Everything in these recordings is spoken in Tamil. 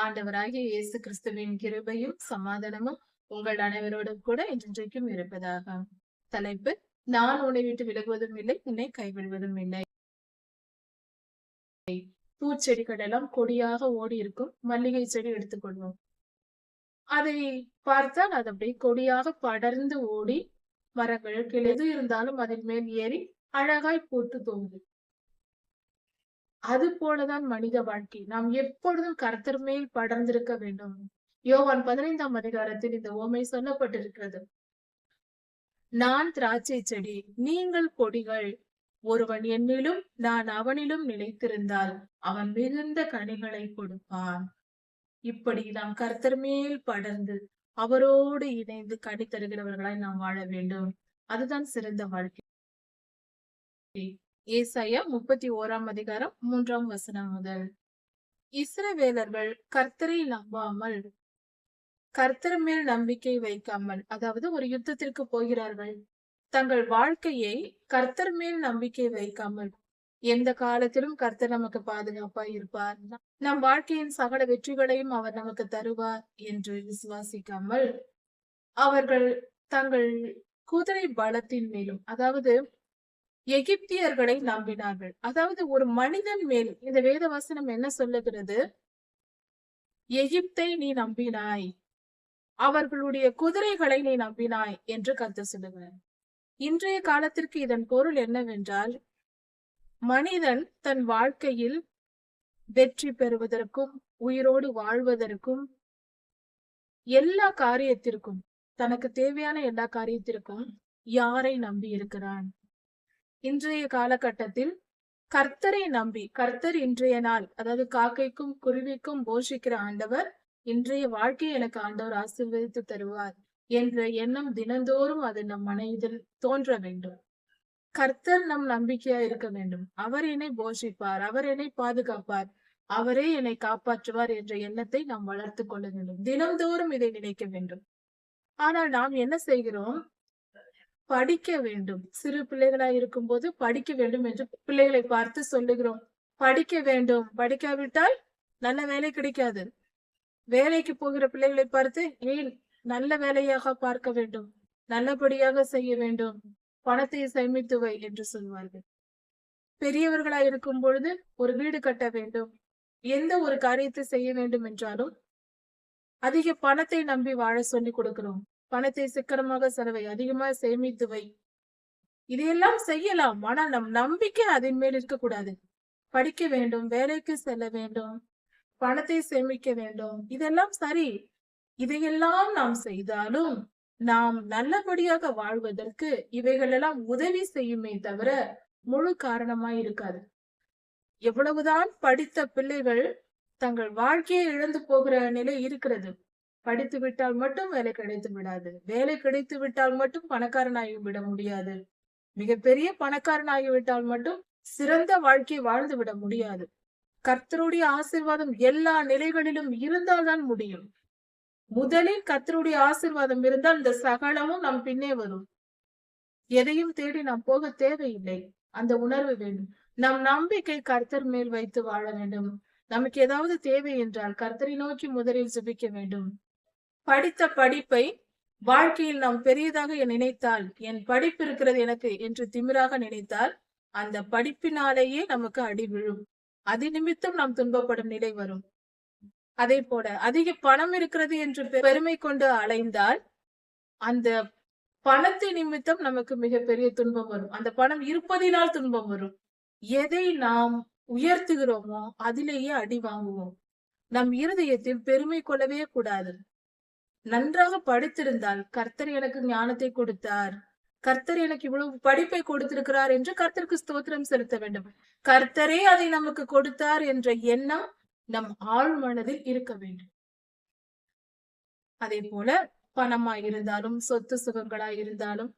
ஆண்டவராகிய இயேசு கிறிஸ்துவின் கிருபையும் சமாதானமும் உங்கள் அனைவரோடும் கூட இன்றைக்கும் இருப்பதாக. தலைப்பு: நான் உன்னை விட்டு விலகுவதும் இல்லை, உன்னை கைவிடுவதும் இல்லை. பூச்செடிகள் எல்லாம் கொடியாக ஓடி இருக்கும். மல்லிகை செடி எடுத்துக்கொள்வோம். அதை பார்த்தால் அது அப்படியே கொடியாக படர்ந்து ஓடி மரங்கள் எது இருந்தாலும் அதன் மேல் ஏறி அழகாய் பூத்து தோன்றும். அது போலதான் மனித வாழ்க்கை. நாம் எப்பொழுதும் கர்த்தர் மேல் படர்ந்திருக்க வேண்டும். யோவான் 15ஆம் அதிகாரத்தில் இந்த உவமை சொல்லப்பட்டிருக்கிறது. நான் திராட்சை செடி, நீங்கள் கொடிகள். ஒருவன் என்னிலும் நான் அவனிலும் நிலைத்திருந்தால் அவன் மிகுந்த கனிகளை கொடுப்பான். இப்படி நாம் கர்த்தர் மேல் படர்ந்து அவரோடு இணைந்து கனி தருகிறவர்களாய் நாம் வாழ வேண்டும். அதுதான் சிறந்த வாழ்க்கை. ஏசாயா 31ஆம் அதிகாரம் 3ஆம் வசனம் முதல். இஸ்ரவேலர்கள் கர்த்தரை நம்பாமல், கர்த்தர் மேல் நம்பிக்கை வைக்காமல், அதாவது ஒரு யுத்தத்திற்கு போகிறார்கள், தங்கள் வாழ்க்கையை கர்த்தர் மேல் நம்பிக்கை வைக்காமல், எந்த காலத்திலும் கர்த்தர் நமக்கு பாதுகாப்பா இருப்பார், நம் வாழ்க்கையின் சகல வெற்றிகளையும் அவர் நமக்கு தருவார் என்று விசுவாசிக்காமல், அவர்கள் தங்கள் குதிரை பலத்தின் மேலும், அதாவது எகிப்தியர்களை நம்பினார்கள். அதாவது ஒரு மனிதன் மேல் இந்த வேத வசனம் என்ன சொல்லுகிறது? எகிப்தை நீ நம்பினாய், அவர்களுடைய குதிரைகளை நீ நம்பினாய் என்று கர்த்தர் சொல்லுகிறார். இன்றைய காலத்திற்கு இதன் பொருள் என்னவென்றால், மனிதன் தன் வாழ்க்கையில் வெற்றி பெறுவதற்கும் உயிரோடு வாழ்வதற்கும் எல்லா காரியத்திற்கும், தனக்கு தேவையான எல்லா காரியத்திற்கும் யாரை நம்பி இருக்கிறான்? இன்றைய காலகட்டத்தில் கர்த்தரை நம்பி, கர்த்தர் இன்றைய நாள், அதாவது காக்கைக்கும் குருவிக்கும் போஷிக்கிற ஆண்டவர், இன்றைய வாழ்க்கையை எனக்கு ஆண்டவர் ஆசீர்வதித்து தருவார் என்ற எண்ணம் தினந்தோறும் அது நம் மனதில் தோன்ற வேண்டும். கர்த்தர் நம் நம்பிக்கையா இருக்க வேண்டும். அவர் என்னை போஷிப்பார், அவர் என்னை பாதுகாப்பார், அவரே என்னை காப்பாற்றுவார் என்ற எண்ணத்தை நாம் வளர்த்து கொள்ள வேண்டும். தினந்தோறும் இதை நினைக்க வேண்டும். ஆனால் நாம் என்ன செய்கிறோம்? படிக்க வேண்டும். சிறு பிள்ளைகளாய் இருக்கும் போது படிக்க வேண்டும் என்று பிள்ளைகளை பார்த்து சொல்லுகிறோம். படிக்க வேண்டும், படிக்காவிட்டால் நல்ல வேலை கிடைக்காது. வேலைக்கு போகிற பிள்ளைகளை பார்த்து, ஏன் நல்ல வேலையாக பார்க்க வேண்டும், நல்லபடியாக செய்ய வேண்டும், பணத்தை சேமித்து வை என்று சொல்வார்கள். பெரியவர்களாய் இருக்கும் பொழுது ஒரு வீடு கட்ட வேண்டும், எந்த ஒரு காரியத்தை செய்ய வேண்டும் என்றாலும் அதிக பணத்தை நம்பி வாழ சொல்லி கொடுக்கிறோம். பணத்தை சிக்கனமாக செலவை, அதிகமாக சேமித்து வை. இதையெல்லாம் செய்யலாம், ஆனால் நம் நம்பிக்கை அதன் மேல் இருக்கக்கூடாது. படிக்க வேண்டும், வேலைக்கு செல்ல வேண்டும், பணத்தை சேமிக்க வேண்டும், இதெல்லாம் சரி. இதையெல்லாம் நாம் செய்தாலும் நாம் நல்லபடியாக வாழ்வதற்கு இவைகள் எல்லாம் உதவி செய்யுமே தவிர முழு காரணமாய் இருக்காது. எவ்வளவுதான் படித்த பிள்ளைகள் தங்கள் வாழ்க்கையை இழந்து போகிற நிலை இருக்கிறது. படித்து விட்டால் மட்டும் வேலை கிடைத்து விடாது, வேலை கிடைத்து விட்டால் மட்டும் பணக்காரனாகி விட முடியாது, மிகப்பெரிய பணக்காரனாகிவிட்டால் மட்டும் சிறந்த வாழ்க்கை வாழ்ந்து விட முடியாது. கர்த்தருடைய ஆசீர்வாதம் எல்லா நிலைகளிலும் இருந்தால்தான் முடியும். முதலில் கர்த்தருடைய ஆசீர்வாதம் இருந்தால் இந்த சகலமும் நம் பின்னே வரும். எதையும் தேடி நாம் போக தேவையில்லை. அந்த உணர்வு வேண்டும். நம் நம்பிக்கை கர்த்தர் மேல் வைத்து வாழ வேண்டும். நமக்கு ஏதாவது தேவை என்றால் கர்த்தரை நோக்கி முதலில் ஜெபிக்க வேண்டும். படித்த படிப்பை வாழ்க்கையில் நாம் பெரியதாக நினைத்தால், என் படிப்பு இருக்கிறது எனக்கு என்று திமிராக நினைத்தால், அந்த படிப்பினாலேயே நமக்கு அடி விழும். அது நிமித்தம் நாம் துன்பப்படும் நிலை வரும். அதே போல அதிக பணம் இருக்கிறது என்று பெருமை கொண்டு அலைந்தால், அந்த பணத்தை நிமித்தம் நமக்கு மிகப்பெரிய துன்பம் வரும். அந்த பணம் இருப்பதினால் துன்பம் வரும். எதை நாம் உயர்த்துகிறோமோ அதிலேயே அடி வாங்குவோம். நம் இருதயத்தில் பெருமை கொள்ளவே கூடாது. நன்றாக படித்திருந்தால், கர்த்தர் எனக்கு ஞானத்தை கொடுத்தார், கர்த்தர் எனக்கு இவ்வளவு படிப்பை கொடுத்திருக்கிறார் என்று கர்த்தருக்கு ஸ்தோத்திரம் செலுத்த வேண்டும். கர்த்தரே அதை நமக்கு கொடுத்தார் என்ற எண்ணம் நம் ஆழ் மனதில் இருக்க வேண்டும். அதே போல பணமாய் இருந்தாலும், சொத்து சுகங்களாய் இருந்தாலும்,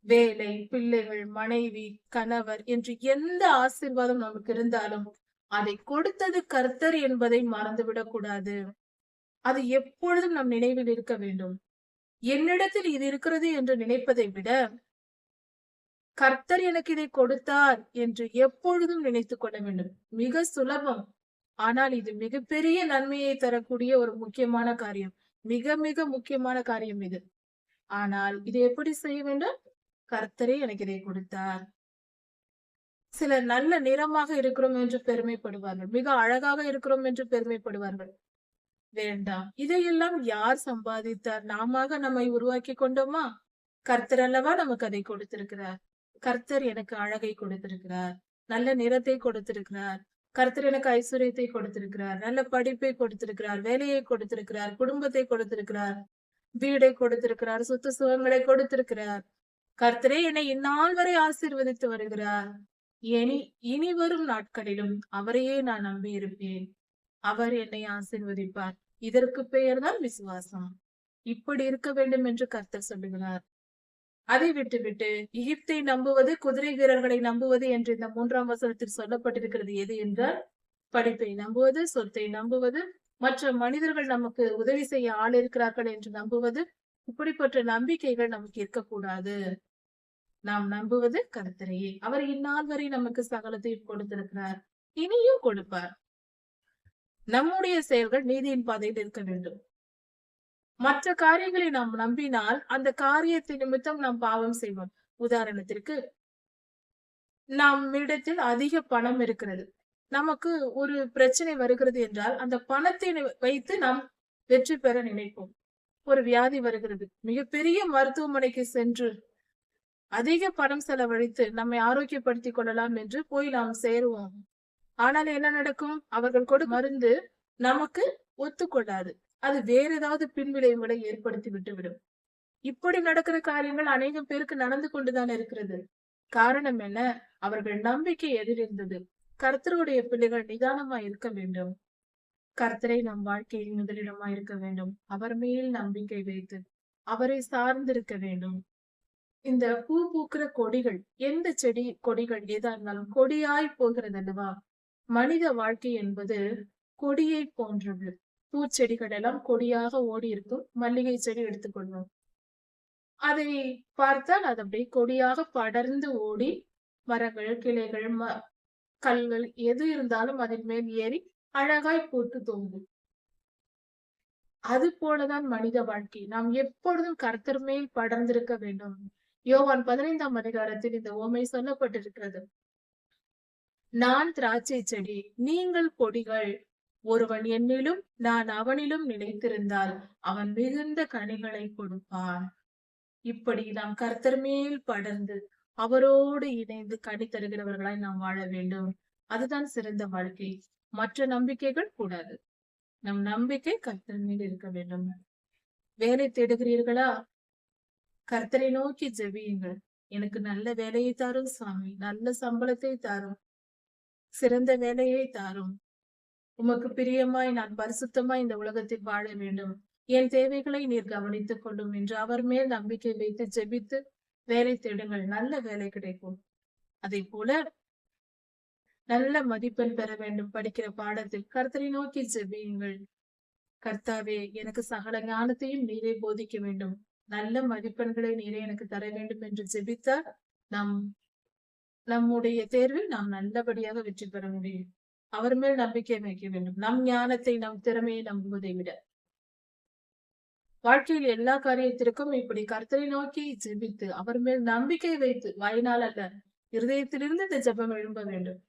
வேலை, பிள்ளைகள், மனைவி, கணவர் என்று எந்த ஆசீர்வாதம் நமக்கு இருந்தாலும் அதை கொடுத்தது கர்த்தர் என்பதை மறந்துவிடக் கூடாது. அது எப்பொழுதும் நம் நினைவில் இருக்க வேண்டும். என்னிடத்தில் இது இருக்கிறது என்று நினைப்பதை விட, கர்த்தர் எனக்கு இதை கொடுத்தார் என்று எப்பொழுதும் நினைத்துக் கொள்ள வேண்டும். மிக சுலபம். ஆனால் இது மிகப்பெரிய நன்மையை தரக்கூடிய ஒரு முக்கியமான காரியம். மிக மிக முக்கியமான காரியம் இது. ஆனால் இதை எப்படி செய்ய வேண்டும்? கர்த்தரே எனக்கு இதை கொடுத்தார். சிலர் நல்ல நிறமாக இருக்கிறோம் என்று பெருமைப்படுவார்கள். மிக அழகாக இருக்கிறோம் என்று பெருமைப்படுவார்கள். வேண்டாம். இதையெல்லாம் யார் சம்பாதித்தார்? நாமாக நம்மை உருவாக்கி கொண்டோமா? கர்த்தர் அல்லவா நமக்கு அதை கொடுத்திருக்கிறார். கர்த்தர் எனக்கு அழகை கொடுத்திருக்கிறார். நல்ல நிறத்தை கொடுத்திருக்கிறார். கர்த்தர் எனக்கு ஐஸ்வர்யத்தை கொடுத்திருக்கிறார். நல்ல படிப்பை கொடுத்திருக்கிறார். வேலையை கொடுத்திருக்கிறார். குடும்பத்தை கொடுத்திருக்கிறார். வீடை கொடுத்திருக்கிறார். சொத்து சுகங்களை கொடுத்திருக்கிறார். கர்த்தரே என்னை இந்நாள் வரை ஆசீர்வதித்து வருகிறார். இனி வரும் நாட்களிலும் அவரையே நான் நம்பி இருப்பேன். அவர் என்னை ஆசீர்வதிப்பார். இதற்கு பெயர்தான் விசுவாசம். இப்படி இருக்க வேண்டும் என்று கர்த்தர் சொல்லுகிறார். அதை விட்டுவிட்டு எகிப்தை நம்புவது, குதிரை வீரர்களை நம்புவது என்று இந்த 3ஆம் வசனத்தில் சொல்லப்பட்டிருக்கிறது எது என்றால், படிப்பை நம்புவது, சொத்தை நம்புவது, மற்ற மனிதர்கள் நமக்கு உதவி செய்ய ஆள் இருக்கிறார்கள் என்று நம்புவது. இப்படிப்பட்ட நம்பிக்கைகள் நமக்கு இருக்கக்கூடாது. நாம் நம்புவது கர்த்தரையே. அவர் இந்நாள் வரை நமக்கு சகலத்தையும் கொடுத்திருக்கிறார், இனியும் கொடுப்பார். நம்முடைய செயல்கள் நீதியின் பாதையில் இருக்க வேண்டும். மற்ற காரியங்களை நாம் நம்பினால் அந்த காரியத்தின் நிமித்தம் நாம் பாவம் செய்வோம். உதாரணத்திற்கு, நம்மிடத்தில் அதிக பணம் இருக்கிறது. நமக்கு ஒரு பிரச்சனை வருகிறது என்றால் அந்த பணத்தை வைத்து நாம் வெற்றி பெற நினைப்போம். ஒரு வியாதி வருகிறது, மிகப்பெரிய மருத்துவமனைக்கு சென்று அதிக பணம் செலவழித்து நம்மை ஆரோக்கியப்படுத்திக் கொள்ளலாம் என்று போய் நாம் சேருவோம். ஆனால் என்ன நடக்கும்? அவர்கள் கொடு மருந்து நமக்கு ஒத்துக்கொள்ளாது. அது வேற ஏதாவது பின்விளைவுகளை ஏற்படுத்தி விட்டுவிடும். இப்படி நடக்கிற காரியங்கள் அநேகம் பேருக்கு நடந்து கொண்டுதான் இருக்கிறது. காரணம் என்ன? அவர்கள் நம்பிக்கை எதிரிருந்தது. கர்த்தருடைய பிள்ளைகள் நிதானமா இருக்க வேண்டும். கர்த்தரை நம் வாழ்க்கையில் முதலிடமா இருக்க வேண்டும். அவர் மேல் நம்பிக்கை வைத்து அவரை சார்ந்திருக்க வேண்டும். இந்த பூ பூக்கிற கொடிகள், எந்த செடி கொடிகள் எதா இருந்தாலும் கொடியாய் போகிறது அல்லவா? மனித வாழ்க்கை என்பது கொடியை போன்றது. பூச்செடிகள் எல்லாம் கொடியாக ஓடி இருக்கும். மல்லிகை செடி எடுத்துக்கொள்வோம். அதை பார்த்தால் அது அப்படியே கொடியாக படர்ந்து ஓடி மரங்கள், கிளைகள், கல்கள் எது இருந்தாலும் அதன் மேல் ஏறி அழகாய் பூத்து தோங்கும். அது போலதான் மனித வாழ்க்கை. நாம் எப்பொழுதும் கர்த்தர் மேல் படர்ந்திருக்க வேண்டும். யோவான் 15ஆம் அதிகாரத்தில் இந்த உவமை சொல்லப்பட்டிருக்கிறது. நான் திராட்சை செடி, நீங்கள் கொடிகள். ஒருவன் என்னிலும் நான் அவனிலும் நிலைத்திருந்தால் அவன் மிகுந்த கனிகளை கொடுப்பான். இப்படி நாம் கர்த்தர் மேல் படர்ந்து அவரோடு இணைந்து கனி தருகிறவர்களாய் நாம் வாழ வேண்டும். அதுதான் சிறந்த வாழ்க்கை. மற்ற நம்பிக்கைகள் கூடாது. நம் நம்பிக்கை கர்த்தர் மேல் இருக்க வேண்டும். வேலை தேடுகிறீர்களா? கர்த்தரை நோக்கி ஜெபியுங்கள். எனக்கு நல்ல வேலையை தாரும் சுவாமி, நல்ல சம்பளத்தை தாரும், சிறந்த வேலையை தாரும். உமக்கு பிரியமாய் நான் பரிசுத்தமாய் இந்த உலகத்தில் வாழ வேண்டும். என் தேவைகளை நீர் கவனித்துக் கொள்ளும் என்று அவர் மேல் நம்பிக்கை வைத்து ஜெபித்து வேலை தேடுங்கள். நல்ல வேலை கிடைக்கும். அதே போல நல்ல மதிப்பெண் பெற வேண்டும். படிக்கிற பாடத்தில் கர்த்தரை நோக்கி ஜெபியுங்கள். கர்த்தாவே, எனக்கு சகல ஞானத்தையும் நீரே போதிக்க வேண்டும். நல்ல மதிப்பெண்களை நீரே எனக்கு தர வேண்டும் என்று ஜெபித்தால் நம்முடைய தேர்வில் நாம் நல்லபடியாக வெற்றி பெற முடியும். அவர் மேல் நம்பிக்கை வைக்க வேண்டும். நம் ஞானத்தை, நம் திறமையை நம்புவதை விட. வாழ்க்கையில் எல்லா காரியத்திற்கும் இப்படி கர்த்தரை நோக்கி ஜெபித்து அவர் மேல் நம்பிக்கை வைத்து, வாயினால் அல்ல, இருதயத்திலிருந்து இந்த ஜெபம் எழும்ப வேண்டும்.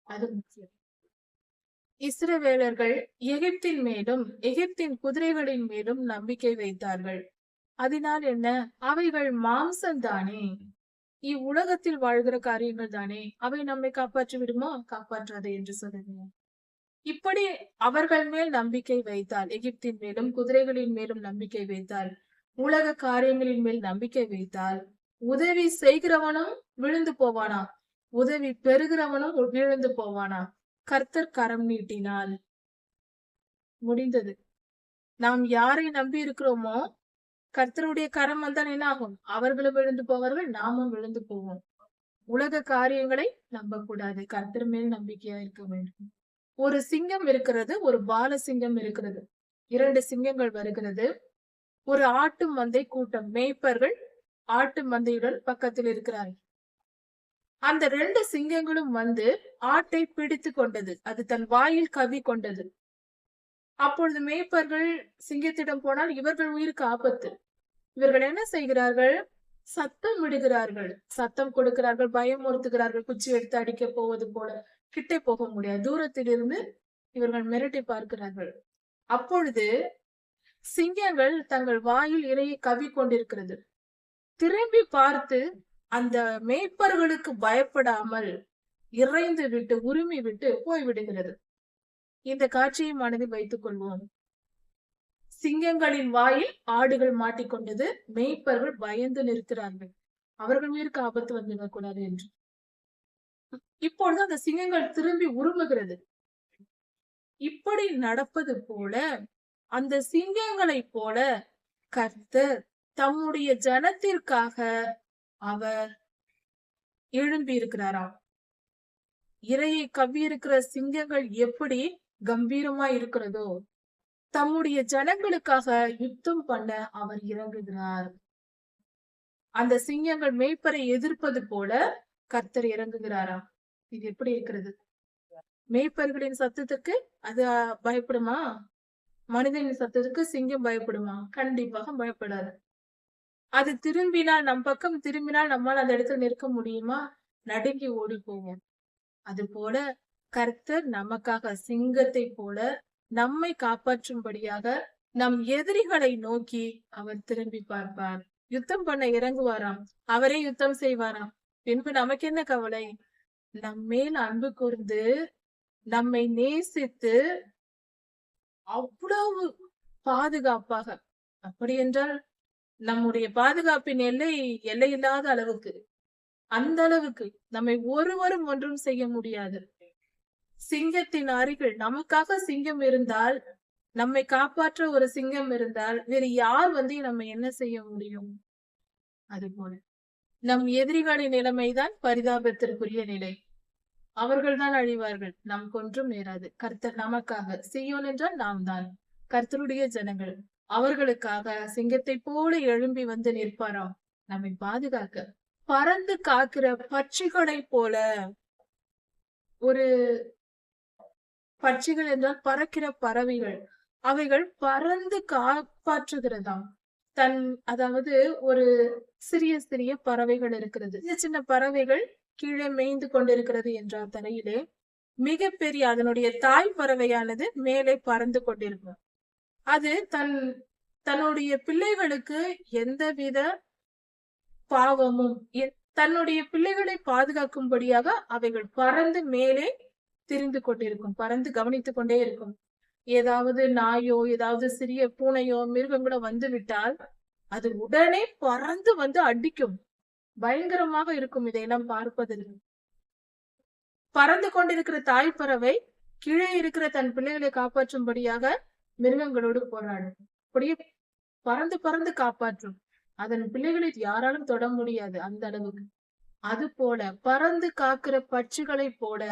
அது முக்கியம். இஸ்ரவேலர்கள் எகிப்தின் மேலும் எகிப்தின் குதிரைகளின் மேலும் நம்பிக்கை வைத்தார்கள். அதனால் என்ன? அவைகள் மாம்சம்தானே, இவ்வுலகத்தில் வாழ்கிற காரியங்கள் தானே. அவை நம்மை காப்பாற்றி விடுமா? காப்பாற்றாது என்று சொல்லுங்க. இப்படி அவர்கள் மேல் நம்பிக்கை வைத்தால், எகிப்தின் மேலும் குதிரைகளின் மேலும் நம்பிக்கை வைத்தால், உலக காரியங்களின் மேல் நம்பிக்கை வைத்தால், உதவி செய்கிறவனும் விழுந்து போவானா? உதவி பெறுகிறவனும் விழுந்து போவானா? கர்த்தர் கரம் நீட்டினால் முடிந்தது. நாம் யாரை நம்பி இருக்கிறோமோ கர்த்தருடைய கரம் வந்தால் என்ன ஆகும்? அவர்களும் விழுந்து போவார்கள், நாமும் விழுந்து போவோம். உலக காரியங்களை நம்ப கூடாது. கர்த்தர் மேல் நம்பிக்கையா இருக்க வேண்டும். ஒரு சிங்கம் இருக்கிறது, ஒரு பால சிங்கம் இருக்கிறது. 2 சிங்கங்கள் வருகிறது. ஒரு ஆட்டு மந்தை கூட்டம், மேய்ப்பர்கள் ஆட்டு மந்தையுடன் பக்கத்தில் இருக்கிறார்கள். அந்த 2 சிங்கங்களும் வந்து ஆட்டை பிடித்து கொண்டது. அது தன் வாயில் கவ்வி கொண்டது. அப்பொழுது மேய்ப்பர்கள் சிங்கத்திடம் போனால் இவர்கள் உயிருக்கு ஆபத்து. இவர்கள் என்ன செய்கிறார்கள்? சத்தம் விடுகிறார்கள், சத்தம் கொடுக்கிறார்கள், பயமுறுத்துகிறார்கள், குச்சி எடுத்து அடிக்க போவது போல. கிட்டே போக முடியாது. தூரத்தில் இருந்து இவர்கள் மிரட்டி பார்க்கிறார்கள். அப்பொழுது சிங்கங்கள் தங்கள் வாயில் இரையை கவ்விக் கொண்டிருக்கிறது. திரும்பி பார்த்து அந்த மேய்ப்பர்களுக்கு பயப்படாமல் இறைந்து விட்டு உருமி விட்டு போய்விடுகிறது. இந்த காட்சியை மனதில் வைத்துக் கொள்வோம். சிங்கங்களின் வாயில் ஆடுகள் மாட்டிக்கொண்டது. மேய்ப்பர்கள் பயந்து நிற்கிறார்கள், அவர்கள் உயிருக்கு ஆபத்து வந்துவிடக்கூடாது என்று. இப்பொழுது அந்த சிங்கங்கள் திரும்பி உருமுகிறது. இப்படி நடப்பது போல அந்த சிங்கங்களைப் போல கர்த்தர் தம்முடைய ஜனத்திற்காக அவர் எழும்பி இருக்கிறாராம். இரையை கவ்வியிருக்கிற சிங்கங்கள் எப்படி கம்பீரமா இருக்கிறதோ, தம்முடைய ஜனங்களுக்காக யுத்தம் பண்ண அவர் இறங்குகிறார். அந்த சிங்கங்கள் மேய்ப்பரை எதிர்ப்பது போல கர்த்தர் இறங்குகிறாராம். இது எப்படி இருக்கிறது? மேய்ப்பர்களின் சத்தத்துக்கு அது பயப்படுமா? மனிதனின் சத்தத்துக்கு சிங்கம் பயப்படுமா? கண்டிப்பாக பயப்படாது. அது திரும்பினால், நம் பக்கம் திரும்பினால் நம்மால் அந்த இடத்துல நிற்க முடியுமா? நடுங்கி ஓடி போவோம். அது போல கர்த்தர் நமக்காக சிங்கத்தை போல நம்மை காப்பாற்றும்படியாக நம் எதிரிகளை நோக்கி அவர் திரும்பி பார்ப்பார். யுத்தம் பண்ண இறங்குவாராம், அவரே யுத்தம் செய்வாராம். பின்பு நமக்கு என்ன கவலை? நம்மேல் அன்பு கூர்ந்து நம்மை நேசித்து அவ்வளவு பாதுகாப்பாக, அப்படி என்றால் நம்முடைய பாதுகாப்பின் எல்லையில்லாத அளவுக்கு, அந்த அளவுக்கு நம்மை ஒருவரும் ஒன்றும் செய்ய முடியாது. சிங்கத்தின் அருகில் நமக்காக சிங்கம் இருந்தால், நம்மை காப்பாற்ற ஒரு சிங்கம் இருந்தால், வேறு யார் வந்து நம்ம என்ன செய்ய முடியும்? அதுபோல நம் எதிரிகளின் நிலைமைதான் பரிதாபத்திற்குரிய நிலை. அவர்கள்தான் அழிவார்கள், நமக்கு ஒன்றும் நேராது. கர்த்தர் நமக்காக, சீயோன் என்றால் நாம் தான், கர்த்தருடைய ஜனங்கள், அவர்களுக்காக சிங்கத்தை போல எழும்பி வந்து நிற்பாராம், நம்மை பாதுகாக்க. பறந்து காக்கிற பட்சிகளை போல, ஒரு பட்சிகள் என்றால் பறக்கிற பறவைகள், அவைகள் பறந்து காப்பாற்றுகிறதாம். அதாவது ஒரு சிறிய சிறிய பறவைகள் இருக்கிறது, சின்ன சின்ன பறவைகள் கீழே மேய்ந்து கொண்டிருக்கிறது என்றால் தரையிலே, மிகப்பெரிய அதனுடைய தாய் பறவையானது மேலே பறந்து கொண்டிருக்கும். அது தன்னுடைய பிள்ளைகளுக்கு எந்தவித பாவமும், தன்னுடைய பிள்ளைகளை பாதுகாக்கும்படியாக அவைகள் பறந்து மேலே திரிந்து கொண்டிருக்கும், பறந்து கவனித்துக் கொண்டே இருக்கும். ஏதாவது நாயோ, ஏதாவது சிறிய பூனையோ, மிருகங்களோ வந்து விட்டால் அது உடனே பறந்து வந்து அடிக்கும். பயங்கரமாக இருக்கும் இதையெல்லாம் பார்ப்பதற்கு. பறந்து கொண்டிருக்கிற தாய் பறவை கீழே இருக்கிற தன் பிள்ளைகளை காப்பாற்றும்படியாக மிருகங்களோடு போராடும். அப்படியே பறந்து பறந்து காப்பாற்றும். அதன் பிள்ளைகளை யாராலும் தொட முடியாது, அந்த அளவுக்கு. அது போல பறந்து காக்கிற பட்சிகளை போல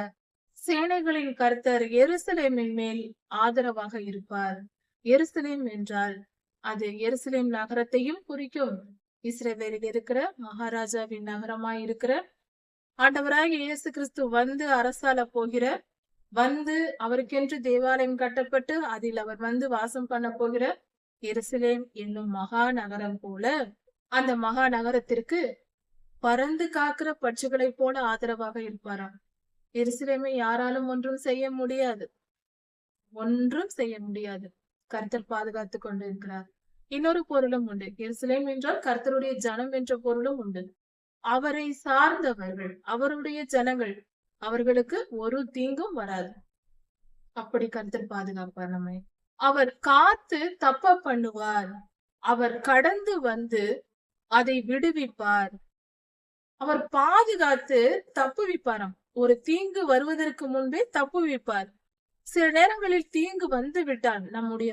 சேனைகளின் கர்த்தர் எருசலேமின் மேல் ஆதரவாக இருப்பார். எருசலேம் என்றால் அது எருசலேம் நகரத்தையும் குறிக்கும். இஸ்ரவேலில் இருக்கிற மகாராஜாவின் நகரமாய் இருக்கிற ஆண்டவராகிய இயேசு கிறிஸ்து வந்து அரசால போகிற, வந்து அவருக்கென்று தேவாலயம் கட்டப்பட்டு அதில் அவர் வந்து வாசம் பண்ண போகிற எருசலேம் என்னும் மகா நகரம் போல, அந்த மகா நகரத்திற்கு பறந்து காக்கிற பட்சிகளை போல ஆதரவாக இருப்பாராம். எருசலேமை யாராலும் ஒன்றும் செய்ய முடியாது, ஒன்றும் செய்ய முடியாது. கர்த்தர் பாதுகாத்துக் கொண்டு இருக்கிறார். இன்னொரு பொருளும் உண்டு. எருசலேம் என்றால் கர்த்தருடைய ஜனம் என்ற பொருளும் உண்டு. அவரை சார்ந்தவர்கள், அவருடைய ஜனங்கள், அவர்களுக்கு ஒரு தீங்கும் வராது. அப்படி கர்த்தர் பாதுகாப்பார் நம்மை. அவர் காத்து தப்ப பண்ணுவார். அவர் கடந்து வந்து அதை விடுவிப்பார். அவர் பாதுகாத்து தப்புவிப்பாராம். ஒரு தீங்கு வருவதற்கு முன்பே தப்புவிப்பார். சில நேரங்களில் தீங்கு வந்து விட்டால் நம்முடைய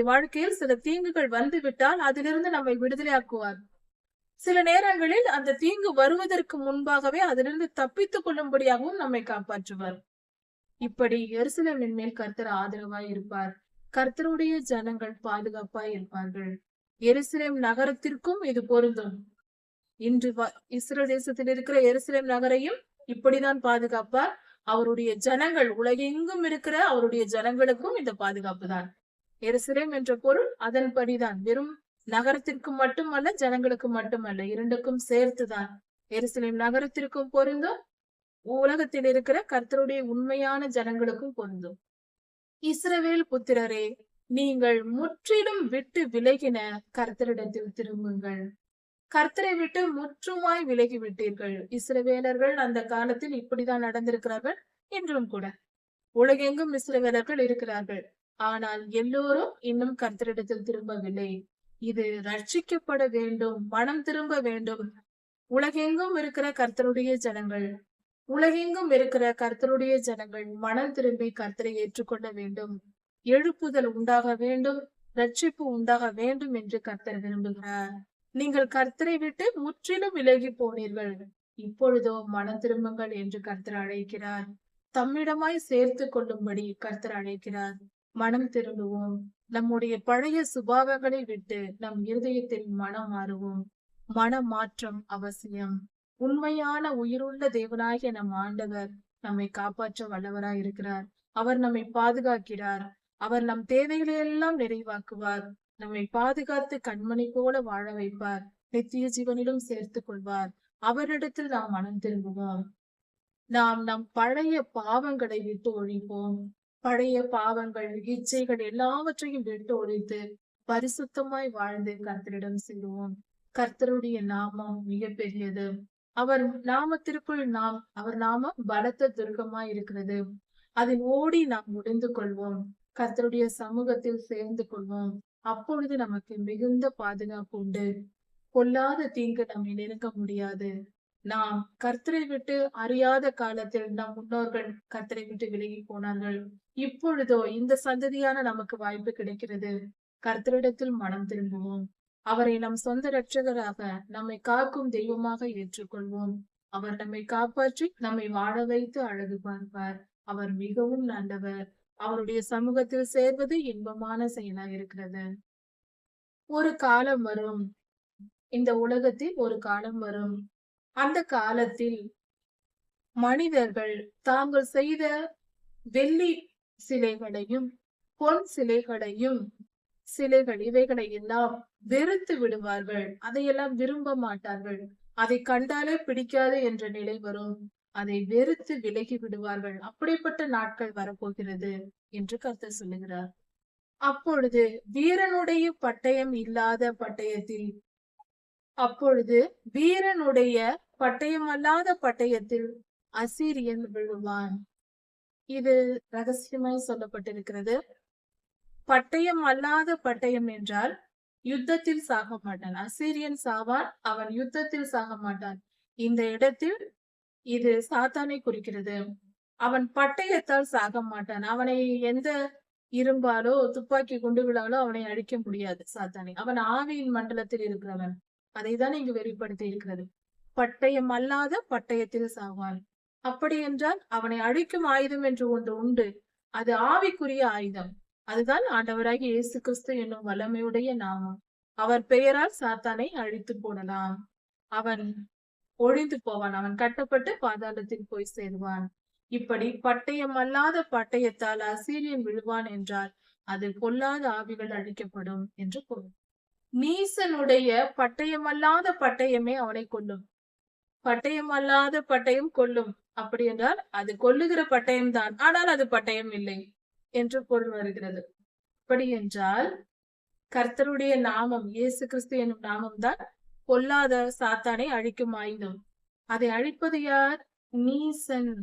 வாழ்க்கையில் சில தீங்குகள் வந்து விட்டால் அதிலிருந்து நம்மை விடுதலையாக்குவார். சில நேரங்களில் அந்த தீங்கு வருவதற்கு முன்பாகவே அதிலிருந்து தப்பித்துக் கொள்ளும்படியாகவும் நம்மை காப்பாற்றுவார். இப்படி எருசலேமின் மேல் கர்த்தர் ஆதரவாய் இருப்பார். கர்த்தருடைய ஜனங்கள் பாதுகாப்பாய் இருப்பார்கள். எருசலேம் நகரத்திற்கும் இது பொருந்தும். இன்று இஸ்ரேல் தேசத்தில் இருக்கிற எருசலேம் நகரையும் இப்படிதான் பாதுகாப்பார். அவருடைய ஜனங்கள் உலகெங்கும் இருக்கிற அவருடைய ஜனங்களுக்கும் இந்த பாதுகாப்பு தான். எருசலேம் என்ற பொருள் அதன்படிதான். வெறும் நகரத்திற்கு மட்டுமல்ல, ஜனங்களுக்கு மட்டுமல்ல, இரண்டுக்கும் சேர்த்துதான். எருசலேம் நகரத்திற்கும் பொருந்தும், உலகத்தில் இருக்கிற கர்த்தருடைய உண்மையான ஜனங்களுக்கும் பொருந்தும். இஸ்ரவேல் புத்திரரே, நீங்கள் முற்றிலும் விட்டு விலகின கர்த்தரிடத்தில் திரும்புங்கள். கர்த்தரை விட்டு முற்றுமாய் விலகி விட்டீர்கள். இஸ்ரவேலர்கள் அந்த காலத்தில் இப்படிதான் நடந்திருக்கிறார்கள். இன்றும் கூட உலகெங்கும் இஸ்ரவேலர்கள் இருக்கிறார்கள். ஆனால் எல்லோரும் இன்னும் கர்த்தரிடத்தில் திரும்பவில்லை. இது ரட்சிக்கப்பட வேண்டும், மனம் திரும்ப வேண்டும். உலகெங்கும் இருக்கிற கர்த்தருடைய ஜனங்கள், உலகெங்கும் இருக்கிற கர்த்தருடைய ஜனங்கள் மனம் திரும்பி கர்த்தரை ஏற்றுக்கொள்ள வேண்டும். எழுப்புதல் உண்டாக வேண்டும், ரட்சிப்பு உண்டாக வேண்டும் என்று கர்த்தர் விரும்புகிறார். நீங்கள் கர்த்தரை விட்டு முற்றிலும் விலகி போனீர்கள், இப்பொழுதோ மனம் திரும்புங்கள் என்று கர்த்தர் அழைக்கிறார். தம்மிடமாய் சேர்த்து கொள்ளும்படி கர்த்தர் அழைக்கிறார். மனம் திரும்புவோம். நம்முடைய பழைய சுபாவங்களை விட்டு நம் இருதயத்தில் மனம் மாறுவோம். மன மாற்றம் அவசியம். உண்மையான உயிருள்ள தேவனாகிய நம் ஆண்டவர் நம்மை காப்பாற்ற வல்லவராய் இருக்கிறார். அவர் நம்மை பாதுகாக்கிறார். அவர் நம் தேவைகளை எல்லாம் நிறைவாக்குவார். நம்மை பாதுகாத்து கண்மணி போல வாழ வைப்பார். நித்திய ஜீவனிலும் சேர்த்துக் கொள்வார். அவரிடத்தில் நாம் மனம் திரும்புவோம். நாம் நம் பழைய பாவங்களை விட்டு ஒழிப்போம். பழைய பாவங்கள், இச்சைகள் எல்லாவற்றையும் விட்டு ஒழித்து பரிசுத்தமாய் வாழ்ந்து கர்த்தரிடம் செல்வோம். கர்த்தருடைய நாமம் மிக பெரியது. அவர் நாமத்திற்குள் அவர் நாமம் பலத்த துர்க்கமாய் இருக்கிறது. அதில் ஓடி நாம் முடிந்து கொள்வோம். கர்த்தருடைய சமூகத்தில் சேர்ந்து கொள்வோம். அப்பொழுது நமக்கு மிகுந்த பாதுகாப்பு உண்டு. கொல்லாத தீங்கு நம்மை நெருங்க முடியாது. நாம் கர்த்தரை விட்டு அறியாத காலத்தில் நம் முன்னோர்கள் கர்த்தரை விட்டு விலகி போனார்கள். இப்பொழுதோ இந்த சந்ததியான நமக்கு வாய்ப்பு கிடைக்கிறது. கர்த்தரிடத்தில் மனம் திரும்புவோம். அவரை நம் சொந்த இரட்சகராக, நம்மை காக்கும் தெய்வமாக ஏற்றுக்கொள்வோம். அவர் நம்மை காப்பாற்றி நம்மை வாழ வைத்து அழகு பார்ப்பார். அவர் மிகவும் நல்லவர். அவருடைய சமூகத்தில் சேர்வது இன்பமான செயலாக இருக்கிறது. ஒரு காலம் வரும், இந்த உலகத்தில் ஒரு காலம் வரும். அந்த காலத்தில் மனிதர்கள் தாங்கள் செய்த வெள்ளி சிலைகளையும் பொன் சிலைகளையும் இவைகளை எல்லாம் வெறுத்து விடுவார்கள். அதையெல்லாம் விரும்ப மாட்டார்கள். அதை கண்டாலே பிடிக்காது என்ற நிலை வரும். அதை வெறுத்து விலகி விடுவார்கள். அப்படிப்பட்ட நாட்கள் வரப்போகிறது என்று கர்த்தர் சொல்லுகிறார். அப்பொழுது வீரனுடைய பட்டயம் இல்லாத பட்டயத்தில் பட்டயத்தில் அசீரியன் விழுவான். இது ரகசியமாய் சொல்லப்பட்டிருக்கிறது. பட்டயம் அல்லாத பட்டயம் என்றால் யுத்தத்தில் சாக மாட்டான். அசீரியன் சாவான், அவன் யுத்தத்தில் சாக மாட்டான். இந்த இடத்தில் இது சாத்தானை குறிக்கிறது. அவன் பட்டயத்தால் சாக மாட்டான். அவனை எந்த இரும்பாலோ துப்பாக்கி குண்டுகளாலோ அவனை அழிக்க முடியாது. சாத்தானை அவன் ஆவியின் மண்டலத்தில் இருக்கிறவன். அதைதான் இங்கு வெளிப்படுத்தி இருக்கிறது. பட்டயம் அல்லாத பட்டயத்தில் சாவான். அப்படி என்றால் அவனை அழிக்கும் ஆயுதம் என்று ஒன்று உண்டு. அது ஆவிக்குரிய ஆயுதம். அதுதான் ஆண்டவராகிய இயேசு கிறிஸ்து என்னும் வல்லமையுடைய நாமம். அவர் பெயரால் சாத்தானை அழித்து போடலாம். அவன் ஒழிந்து போவான். அவன் கட்டப்பட்டு பாதாளத்தில் போய் சேருவான். இப்படி பட்டயம் அல்லாத பட்டயத்தால் அசீரியன் விழுவான் என்றால் அது பொல்லாத ஆவிகள் அழிக்கப்படும் என்று பொருள். நீசனுடைய பட்டயம் அல்லாத பட்டயமே அவனை கொல்லும். பட்டயம் அல்லாத பட்டயம் கொல்லும். அப்படி என்றால் அது கொல்லுகிற பட்டயம் தான், ஆனால் அது பட்டயம் இல்லை என்று பொருள் வருகிறது. அப்படி என்றால் கர்த்தருடைய நாமம், இயேசு கிறிஸ்து என்னும் நாமம் தான் பொல்லாத சாத்தானை அழிக்கும் ஆயுதம். அதை அழிப்பது யார்? நீசன்.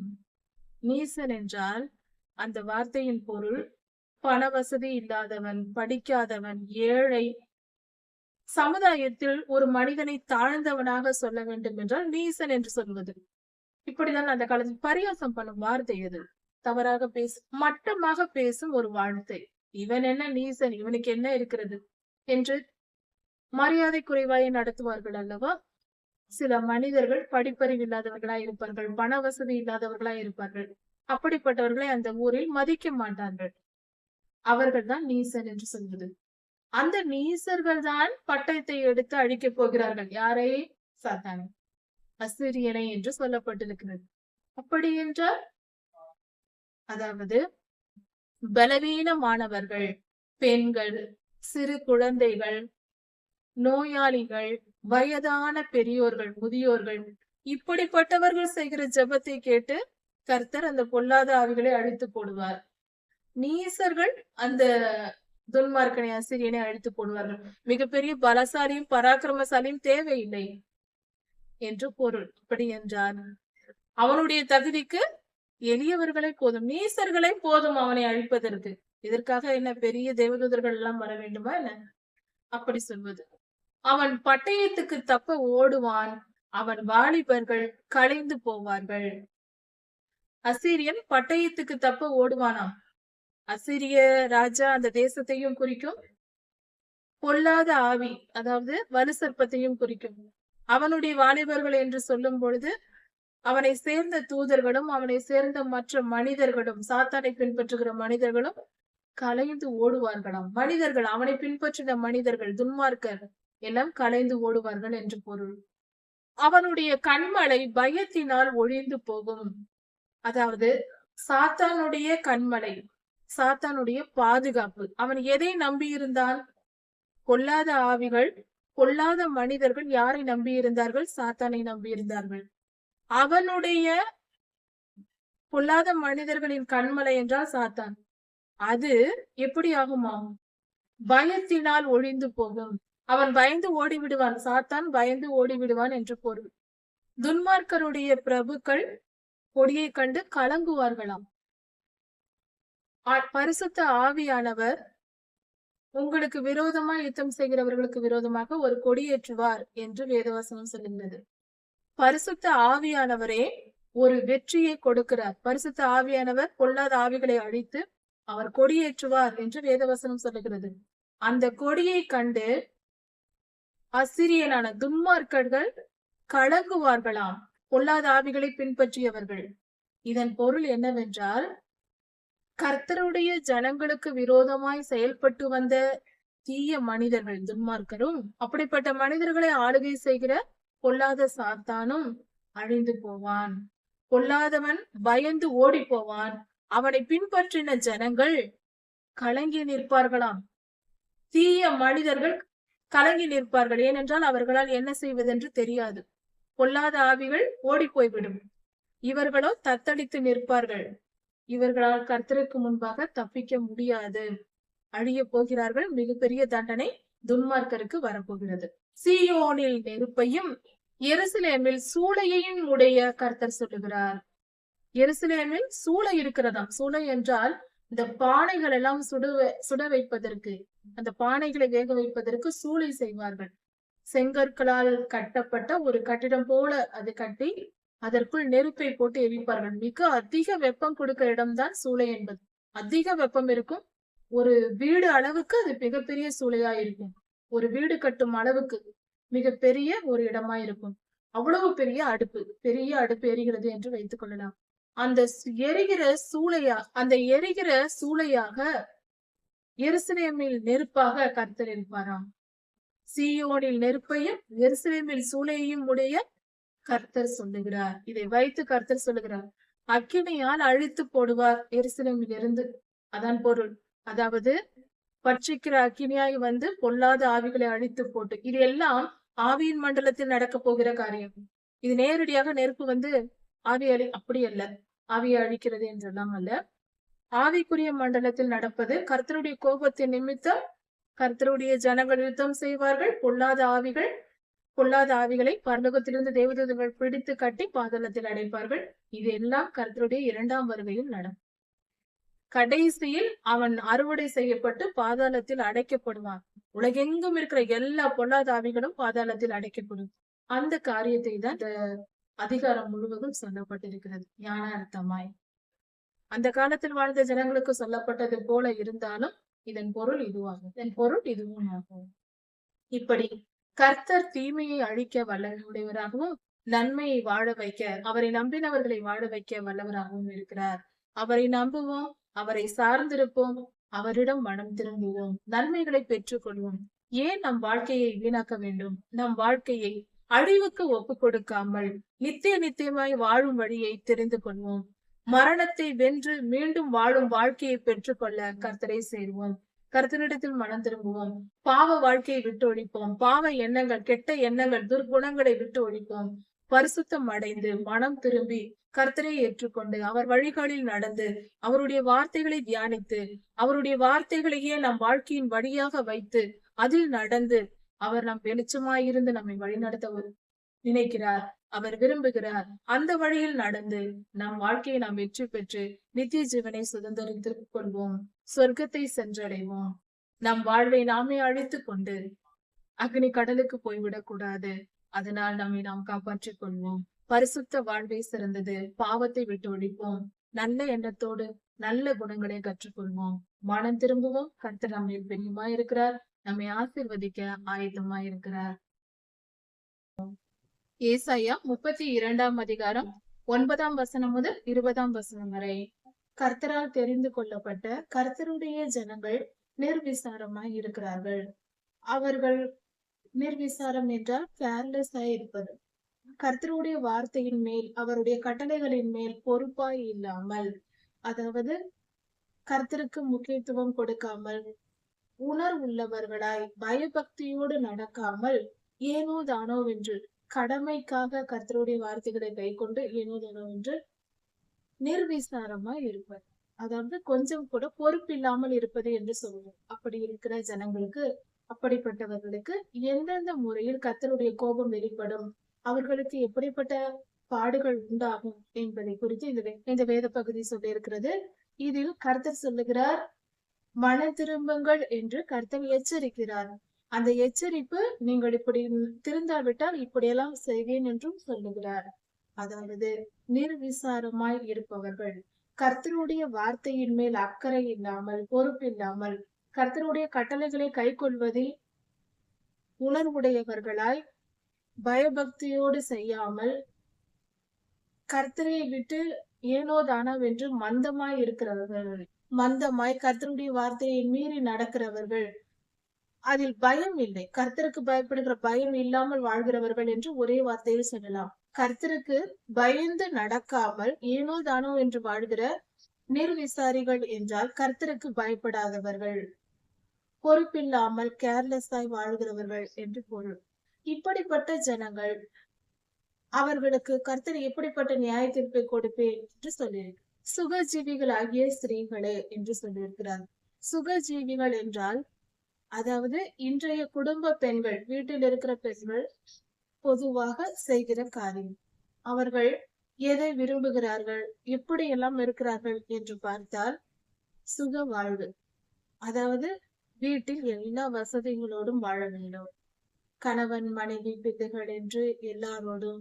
நீசன் என்றால் அந்த வார்த்தையின் பொருள் பண வசதி இல்லாதவன், படிக்காதவன், ஏழை. சமுதாயத்தில் ஒரு மனிதனை தாழ்ந்தவனாக சொல்ல வேண்டும் என்றால் நீசன் என்று சொல்வது. இப்படிதான் அந்த காலத்தில் பரியாசம் பண்ணும் வார்த்தை அது. தவறாக மட்டமாக பேசும் ஒரு வார்த்தை. இவன் என்ன நீசன், இவனுக்கு என்ன இருக்கிறது என்று மரியாதை குறைவாயை நடத்துவார்கள் அல்லவா? சில மனிதர்கள் படிப்பறிவு இல்லாதவர்களா இருப்பார்கள், பண வசதி இல்லாதவர்களா இருப்பார்கள். அப்படிப்பட்டவர்களை அந்த ஊரில் மதிக்க மாட்டார்கள். அவர்கள் தான் நீசன் என்று சொல்வது. அந்த நீசர்கள் தான் பட்டயத்தை எடுத்து அழிக்கப் போகிறார்கள். யாரை? சாத்தானை, அசிரியனை என்று சொல்லப்பட்டிருக்கிறது. அப்படி என்றால் அதாவது பலவீனமானவர்கள், பெண்கள், சிறு குழந்தைகள், நோயாளிகள், வயதான பெரியோர்கள், முதியோர்கள், இப்படிப்பட்டவர்கள் செய்கிற ஜெபத்தை கேட்டு கர்த்தர் அந்த பொல்லாத ஆவிகளை அழித்து போடுவார். நீசர்கள் அந்த துன்மார்க்கனை, அசிரியனை அழித்து போடுவார்கள். மிகப்பெரிய பலசாலியும் பராக்கிரமசாலியும் தேவையில்லை என்று பொருள். அப்படி என்றால் அவனுடைய தகுதிக்கு எளியவர்களை போதும், நீசர்களை போதும் அவனை அழிப்பதற்கு. இதற்காக என்ன பெரிய தேவதூதர்கள் எல்லாம் வர வேண்டுமா என்ன? அப்படி சொல்வது. அவன் பட்டயத்துக்கு தப்ப ஓடுவான், அவன் வாலிபர்கள் கலைந்து போவார்கள். அசீரியன் பட்டயத்துக்கு தப்ப ஓடுவானாம். அசீரிய ராஜா அந்த தேசத்தையும் குறிக்கும், பொல்லாத ஆவி அதாவது வலு சர்ப்பத்தையும் குறிக்கும். அவனுடைய வாலிபர்கள் என்று சொல்லும் பொழுது அவனை சேர்ந்த தூதர்களும் அவனை சேர்ந்த மற்ற மனிதர்களும், சாத்தானை பின்பற்றுகிற மனிதர்களும் கலைந்து ஓடுவார்களாம். மனிதர்கள், அவனை பின்பற்றின மனிதர்கள், துன்மார்க்கர் எல்லாம் கலைந்து ஓடுவார்கள் என்று பொருள். அவனுடைய கண்மலை பயத்தினால் ஒழிந்து போகும். அதாவது சாத்தானுடைய கண்மலை, சாத்தானுடைய பாதுகாப்பு. அவன் எதை நம்பியிருந்தான்? பொல்லாத ஆவிகள், பொல்லாத மனிதர்கள் யாரை நம்பியிருந்தார்கள்? சாத்தானை நம்பியிருந்தார்கள். அவனுடைய பொல்லாத மனிதர்களின் கண்மலை என்றால் சாத்தான். அது எப்படி ஆகுமா? பயத்தினால் ஒழிந்து போகும். அவன் பயந்து ஓடிவிடுவான், சாத்தான் பயந்து ஓடிவிடுவான் என்று பொருள். துன்மார்க்கருடைய பிரபுக்கள் கொடியை கண்டு கலங்குவார்களாம். பரிசுத்த ஆவியானவர் உங்களுக்கு விரோதமா யுத்தம் செய்கிறவர்களுக்கு விரோதமாக ஒரு கொடியேற்றுவார் என்று வேதவசனம் சொல்லுகிறது. பரிசுத்த ஆவியானவரே ஒரு வெற்றியை கொடுக்கிறார். பரிசுத்த ஆவியானவர் பொல்லாத ஆவிகளை அழித்து அவர் கொடியேற்றுவார் என்று வேதவசனம் சொல்லுகிறது. அந்த கொடியை கண்டு அசிரியனான துன்மார்க்கர்கள் கலங்குவார்களாம், பொல்லாத ஆவிகளை பின்பற்றியவர்கள். இதன் பொருள் என்னவென்றால், கர்த்தருடைய ஜனங்களுக்கு விரோதமாய் செயல்பட்டு வந்த தீய மனிதர்கள் துன்மார்க்கரும், அப்படிப்பட்ட மனிதர்களை ஆளுகை செய்கிற பொல்லாத சாத்தானும் அழிந்து போவான். பொல்லாதவன் பயந்து ஓடி போவான். அவனை பின்பற்றின ஜனங்கள் கலங்கி நிற்பார்களாம். தீய மனிதர்கள் கலங்கி நிற்பார்கள். ஏனென்றால் அவர்களால் என்ன செய்வதென்று தெரியாது. பொல்லாத ஆவிகள் ஓடி போய்விடும். இவர்களோ தத்தளித்து நிற்பார்கள். இவர்களால் கர்த்தருக்கு முன்பாக தப்பிக்க முடியாது, அழிய போகிறார்கள். மிகப்பெரிய தண்டனை துன்மார்க்கருக்கு வரப்போகிறது. சீயோனில் நெருப்பையும் எருசலேமில் சூளையையும் உடைய கர்த்தர் சொல்லுகிறார். எருசலேமில் சூளை இருக்கிறதாம். சூளை என்றால் இந்த பானைகள் எல்லாம் சுட வைப்பதற்கு, அந்த பானைகளை வேக வைப்பதற்கு சூளை செய்வார்கள். செங்கற்களால் கட்டப்பட்ட ஒரு கட்டிடம் போல அது கட்டி அதற்குள் நெருப்பை போட்டு எரிப்பார்கள். மிக அதிக வெப்பம் கொடுக்கிற இடம்தான் சூளை என்பது. அதிக வெப்பம் இருக்கும். ஒரு வீடு அளவுக்கு அது மிகப்பெரிய சூளையா இருக்கும். ஒரு வீடு கட்டும் அளவுக்கு மிகப்பெரிய ஒரு இடமா இருக்கும். அவ்வளவு பெரிய அடுப்பு எரிகிறது என்று வைத்துக் கொள்ளலாம். அந்த எரிகிற சூளையாக எருசலேமில் நெருப்பாக கர்த்தர் இருப்பாராம். சீயோனில் நெருப்பையும் எருசலேமில் சூளையையும் உடைய கர்த்தர் சொல்லுகிறார். இதை வைத்து கர்த்தர் சொல்லுகிறார், அக்கினியால் அழித்து போடுவார் எருசலேமில் இருந்து. அதான் பொருள். அதாவது பட்சிக்கிற அக்கினியாய் வந்து பொல்லாத ஆவிகளை அழித்து போட்டு, இது எல்லாம் ஆவியின் மண்டலத்தில் நடக்க போகிற காரியம். இது நேரடியாக நெருப்பு வந்து ஆவியை அப்படி அல்ல, ஆவியை அழிக்கிறது என்றெல்லாம் அல்ல. ஆவிக்குரிய மண்டலத்தில் நடப்பது. கர்த்தருடைய கோபத்தின் நிமித்தம் கர்த்தருடைய ஜனங்கள் யுத்தம் செய்வார்கள். பொல்லாத ஆவிகளை பரலோகத்திலிருந்து தேவதூதர்கள் பிடித்து கட்டி பாதாளத்தில் அடைப்பார்கள். இது எல்லாம் கர்த்தருடைய 2ஆம் வருகையில் நடக்கும். கடைசியில் அவன் அறுவடை செய்யப்பட்டு பாதாளத்தில் அடைக்கப்படுவான். உலகெங்கும் இருக்கிற எல்லா பொல்லாத ஆவிகளும் பாதாளத்தில் அடைக்கப்படும். அந்த காரியத்தை தான் அதிகாரம் முழுவதும் சொல்லப்பட்டிருக்கிறது ஞான அர்த்தமாய். அந்த காலத்தில் வாழ்ந்த ஜனங்களுக்கு சொல்லப்பட்டது போல இருந்தாலும் இதன் பொருள் இதுவும் ஆகும். இப்படி கர்த்தர் தீமையை அழிக்க வல்லவராகவும் நன்மையை வாழ வைக்க, அவரை நம்பினவர்களை வாழ வைக்க வல்லவராகவும் இருக்கிறார். அவரை நம்புவோம், அவரை சார்ந்திருப்போம், அவரிடம் மனம் திரும்புவோம், நன்மைகளை பெற்றுக் கொள்வோம். ஏன் நம் வாழ்க்கையை வீணாக்க வேண்டும்? நம் வாழ்க்கையை அழிவுக்கு ஒப்பு கொடுக்காமல் நித்திய நித்தியமாய் வாழும் வழியை தெரிந்து கொள்வோம். மரணத்தை வென்று மீண்டும் வாழும் வாழ்க்கையை பெற்றுக்கொள்ள கர்த்தரை சேர்வோம். கர்த்தரிடத்தில் மனம் திரும்புவோம். பாவ வாழ்க்கையை விட்டு ஒழிப்போம். பாவ எண்ணங்கள், கெட்ட எண்ணங்கள், துர்குணங்களை விட்டு ஒழிப்போம். பரிசுத்தம் அடைந்து மனம் திரும்பி கர்த்தரை ஏற்றுக்கொண்டு அவர் வழிகளில் நடந்து அவருடைய வார்த்தைகளை தியானித்து அவருடைய வார்த்தைகளையே நம் வாழ்க்கையின் வழியாக வைத்து அதில் நடந்து அவர் நம் வெளிச்சமாயிருந்து நம்மை வழிநடத்த நினைக்கிறார். அவர் விரும்புகிறார். அந்த வழியில் நடந்து நம் வாழ்க்கையை நாம் வெற்றி பெற்று நித்திய ஜீவனை சுதந்திரித்துக் கொள்வோம். சொர்க்கத்தை சென்றடைவோம். நம் வாழ்வை நாமே அழித்துக் கொண்டு அக்னி கடலுக்கு போய்விடக் கூடாது. அதனால் நம்மை நாம் காப்பாற்றிக் கொள்வோம். பரிசுத்த வாழ்வை சிறந்தது. பாவத்தை விட்டு ஒழிப்போம். நல்ல எண்ணத்தோடு நல்ல குணங்களை கற்றுக்கொள்வோம். மனம் திரும்புவோம். கர்த்தர் நம்மை பிரியமா இருக்கிறார். நம்மை ஆசீர்வதிக்க ஆயத்தமா இருக்கிறார். ஏசாயா 32 அதிகாரம் 9 வசனம் முதல் 20 வசனம் வரை. கர்த்தரால் தெரிந்து கொள்ளப்பட்ட கர்த்தருடைய ஜனங்கள் நிர்விசாரமாய் இருக்கிறார்கள். அவர்கள் நிர்விசாரம் என்றால் கேர்லெஸ் ஆய் இருப்பது. கர்த்தருடைய வார்த்தையின் மேல் அவருடைய கட்டளைகளின் மேல் பொறுப்பாய் இல்லாமல், அதாவது கர்த்தருக்கு முக்கியத்துவம் கொடுக்காமல், உணர்வுள்ளவர்களாய் பயபக்தியோடு நடக்காமல் ஏனோ தானோ வென்று கடமைக்காக கர்த்தருடைய வார்த்தைகளை கை கொண்டு ஏனோ தானோ வென்று நிர்விசாரமாய் இருப்பது, அதாவது கொஞ்சம் கூட பொறுப்பு இல்லாமல் இருப்பது என்று சொல்லுவோம். அப்படி இருக்கிற ஜனங்களுக்கு, அப்படிப்பட்டவர்களுக்கு எந்தெந்த முறையில் கர்த்தருடைய கோபம் வெளிப்படும், அவர்களுக்கு எப்படிப்பட்ட பாடுகள் உண்டாகும் என்பதை குறித்து இந்த வேத பகுதி சொல்லி இருக்கிறது. இதில் கர்த்தர் சொல்லுகிறார், மன திரும்புங்கள் என்று கர்த்தர் எச்சரிக்கிறார். அந்த எச்சரிப்பு, நீங்கள் இப்படி திருந்தாவிட்டால் இப்படியெல்லாம் செய்வேன் என்றும் சொல்லுகிறார். அதாவது நிர்விசாரமாய் இருப்பவர்கள், கர்த்தருடைய வார்த்தையின் மேல் அக்கறை இல்லாமல், பொறுப்பில்லாமல், கர்த்தருடைய கட்டளைகளை கை கொள்வதில் உணர்வுடையவர்களாய் பயபக்தியோடு செய்யாமல், கர்த்தரை விட்டு ஏனோ தானவென்று மந்தமாய் இருக்கிறவர்கள், மந்தமாய் கர்த்தருடைய வார்த்தையை மீறி நடக்கிறவர்கள், அதில் பயம் இல்லை, கர்த்தருக்கு பயப்படுகிற பயம் இல்லாமல் வாழ்கிறவர்கள் என்று ஒரே வார்த்தையில் சொல்லலாம். கர்த்தருக்கு பயந்து நடக்காமல் ஏனோ தானோ என்று வாழ்கிற நிர்விசாரிகள் என்றால் கர்த்தருக்கு பயப்படாதவர்கள், பொறுப்பில்லாமல் கேர்லெஸ்ஸாய் வாழ்கிறவர்கள் என்று பொருள். இப்படிப்பட்ட ஜனங்கள், அவர்களுக்கு கர்த்தர் எப்படிப்பட்ட நியாய தீர்ப்பை கொடுப்பேன் என்று சொல்லியிருக்கு. சுகஜீவிகளாகிய ஸ்திரீகளே என்று சொல்லியிருக்கிறார். சுகஜீவிகள் என்றால், அதாவது இன்றைய குடும்ப பெண்கள், வீட்டில் இருக்கிற பெண்கள் பொதுவாக செய்கிற காரியம். அவர்கள் எதை விரும்புகிறார்கள், எப்படி எல்லாம் இருக்கிறார்கள் என்று பார்த்தால், சுக வாழ்வு, அதாவது வீட்டில் எல்லா வசதிகளோடும் வாழ வேண்டும். கணவன் மனைவி பிள்ளைகள் என்று எல்லாரோடும்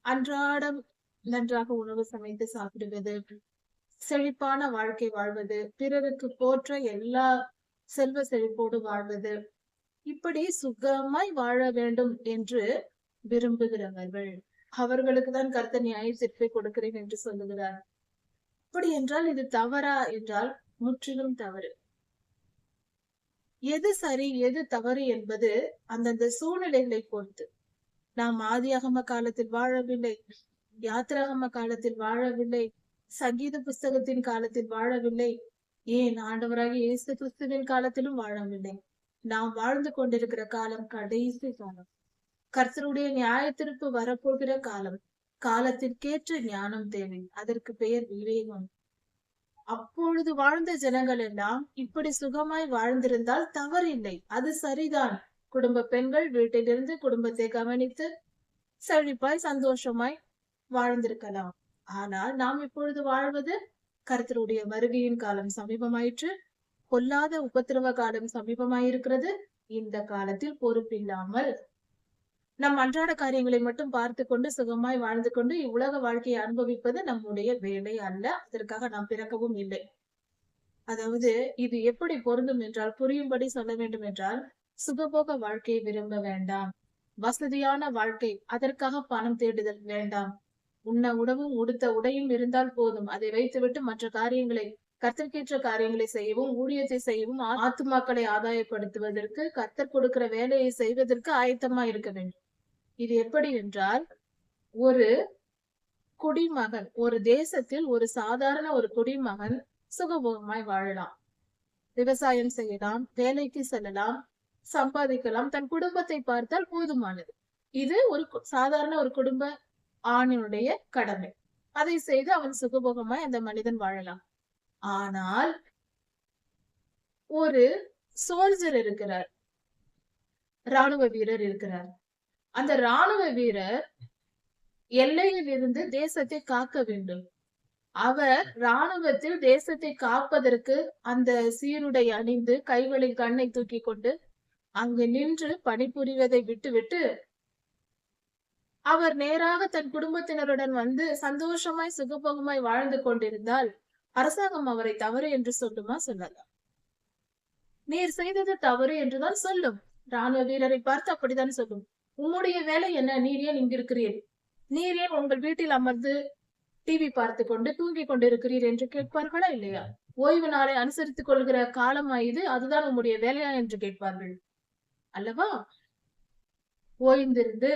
அன்றாடம் நன்றாக உணவு சமைத்து சாப்பிடுவது, செழிப்பான வாழ்க்கை வாழ்வது, பிறருக்கு போற்ற எல்லா செல்வ செழிப்போடு வாழ்வது, இப்படி சுகமாய் வாழ வேண்டும் என்று விரும்புகிறவர்கள், அவர்களுக்கு தான் கர்த்தர் நியாய தீர்ப்பை கொடுக்கிறேன் என்று சொல்லுகிறார். அப்படி என்றால் இது தவறா என்றால் முற்றிலும் தவறு. எது சரி எது தவறு என்பது அந்தந்த சூழ்நிலைகளை பொறுத்து. நாம் ஆதியாகம காலத்தில் வாழவில்லை, யாத்திராகம காலத்தில் வாழவில்லை, சங்கீத புஸ்தகத்தின் காலத்தில் வாழவில்லை, ஏன் ஆண்டவராகிய இயேசு கிறிஸ்துவின் காலத்திலும் வாழவில்லை. நாம் வாழ்ந்து கொண்டிருக்கிற காலம் கடைசி காலம், கர்த்தருடைய நியாயத்திற்கு வரப்போகிற காலம். காலத்திற்கேற்ற ஞானம் தேவை, அதற்கு பெயர் விவேகம். அப்பொழுது வாழ்ந்த ஜனங்கள் எல்லாம் இப்படி சுகமாய் வாழ்ந்திருந்தால் தவறில்லை, அது சரிதான். குடும்ப பெண்கள் வீட்டிலிருந்து குடும்பத்தை கவனித்து செழிப்பாய் சந்தோஷமாய் வாழ்ந்திருக்கலாம். ஆனால் நாம் இப்பொழுது வாழ்வது, கர்த்தருடைய வருகையின் காலம் சமீபமாயிற்று, பொல்லாத உபத்திரவ காலம் சமீபமாயிருக்கிறது. இந்த காலத்தில் பொறுப்பில்லாமல் நம் அன்றாட காரியங்களை மட்டும் பார்த்து கொண்டு சுகமாய் வாழ்ந்து கொண்டு இவ்வுலக வாழ்க்கையை அனுபவிப்பது நம்முடைய வேலை அல்ல. அதற்காக நாம் பிறக்கவும் இல்லை. அதாவது இது எப்படி பொருந்தும் என்றால், புரியும்படி சொல்ல வேண்டும் என்றால், சுகபோக வாழ்க்கையை விரும்ப வேண்டாம், வசதியான வாழ்க்கை, அதற்காக பணம் தேடுதல் வேண்டாம். உண்ண உணவும் உடுத்த உடையும் இருந்தால் போதும். அதை வைத்துவிட்டு மற்ற காரியங்களை, கர்த்தர்க்கேற்ற காரியங்களை செய்யவும், ஊழியத்தை செய்யவும், ஆத்துமாக்களை ஆதாயப்படுத்துவதற்கு, கர்த்தர் கொடுக்கிற வேலையை செய்வதற்கு ஆயத்தமா இருக்க வேண்டும். இது எப்படி என்றால், ஒரு குடிமகன் ஒரு தேசத்தில் ஒரு சாதாரண ஒரு குடிமகன் சுகபோகமாய் வாழலாம், விவசாயம் செய்யலாம், வேலைக்கு செல்லலாம், சம்பாதிக்கலாம், தன் குடும்பத்தை பார்த்தால் போதுமானது. இது ஒரு சாதாரண ஒரு குடும்ப ஆணினுடைய கடமை. அதை செய்து அவன் சுகபோகமாய் அந்த மனிதன் வாழலாம். ஆனால் ஒரு சோல்ஜர் இருக்கிறார், ராணுவ வீரர் இருக்கிறார். அந்த ராணுவ வீரர் எல்லையில் இருந்து தேசத்தை காக்க வேண்டும். அவர் ராணுவத்தில் தேசத்தை காப்பதற்கு அந்த சீருடை அணிந்து கைகளில் கண்ணை தூக்கி கொண்டு அங்கு நின்று பணிபுரிவதை விட்டுவிட்டு அவர் நேராக தன் குடும்பத்தினருடன் வந்து சந்தோஷமாய் சுகபோகமாய் வாழ்ந்து கொண்டிருந்தால் அரசாங்கம் அவரை தவறு என்று சொல்லுமா? சொல்லலாம். நீர் செய்தது தவறு என்றுதான் சொல்லும். ராணுவ வீரரை பார்த்து அப்படித்தான் சொல்லும். உம்முடைய வேலை என்ன? நீர் ஏன் இங்கு இருக்கிறீர்? நீர் ஏன் உங்கள் வீட்டில் அமர்ந்து டிவி பார்த்து கொண்டு தூங்கிக் கொண்டிருக்கிறீர் என்று கேட்பார்களா இல்லையா? ஓய்வு நாளை அனுசரித்துக் கொள்கிற காலமா இது? அதுதான் உம்முடைய வேலையா என்று கேட்பார்கள் அல்லவா? ஓய்ந்திருந்து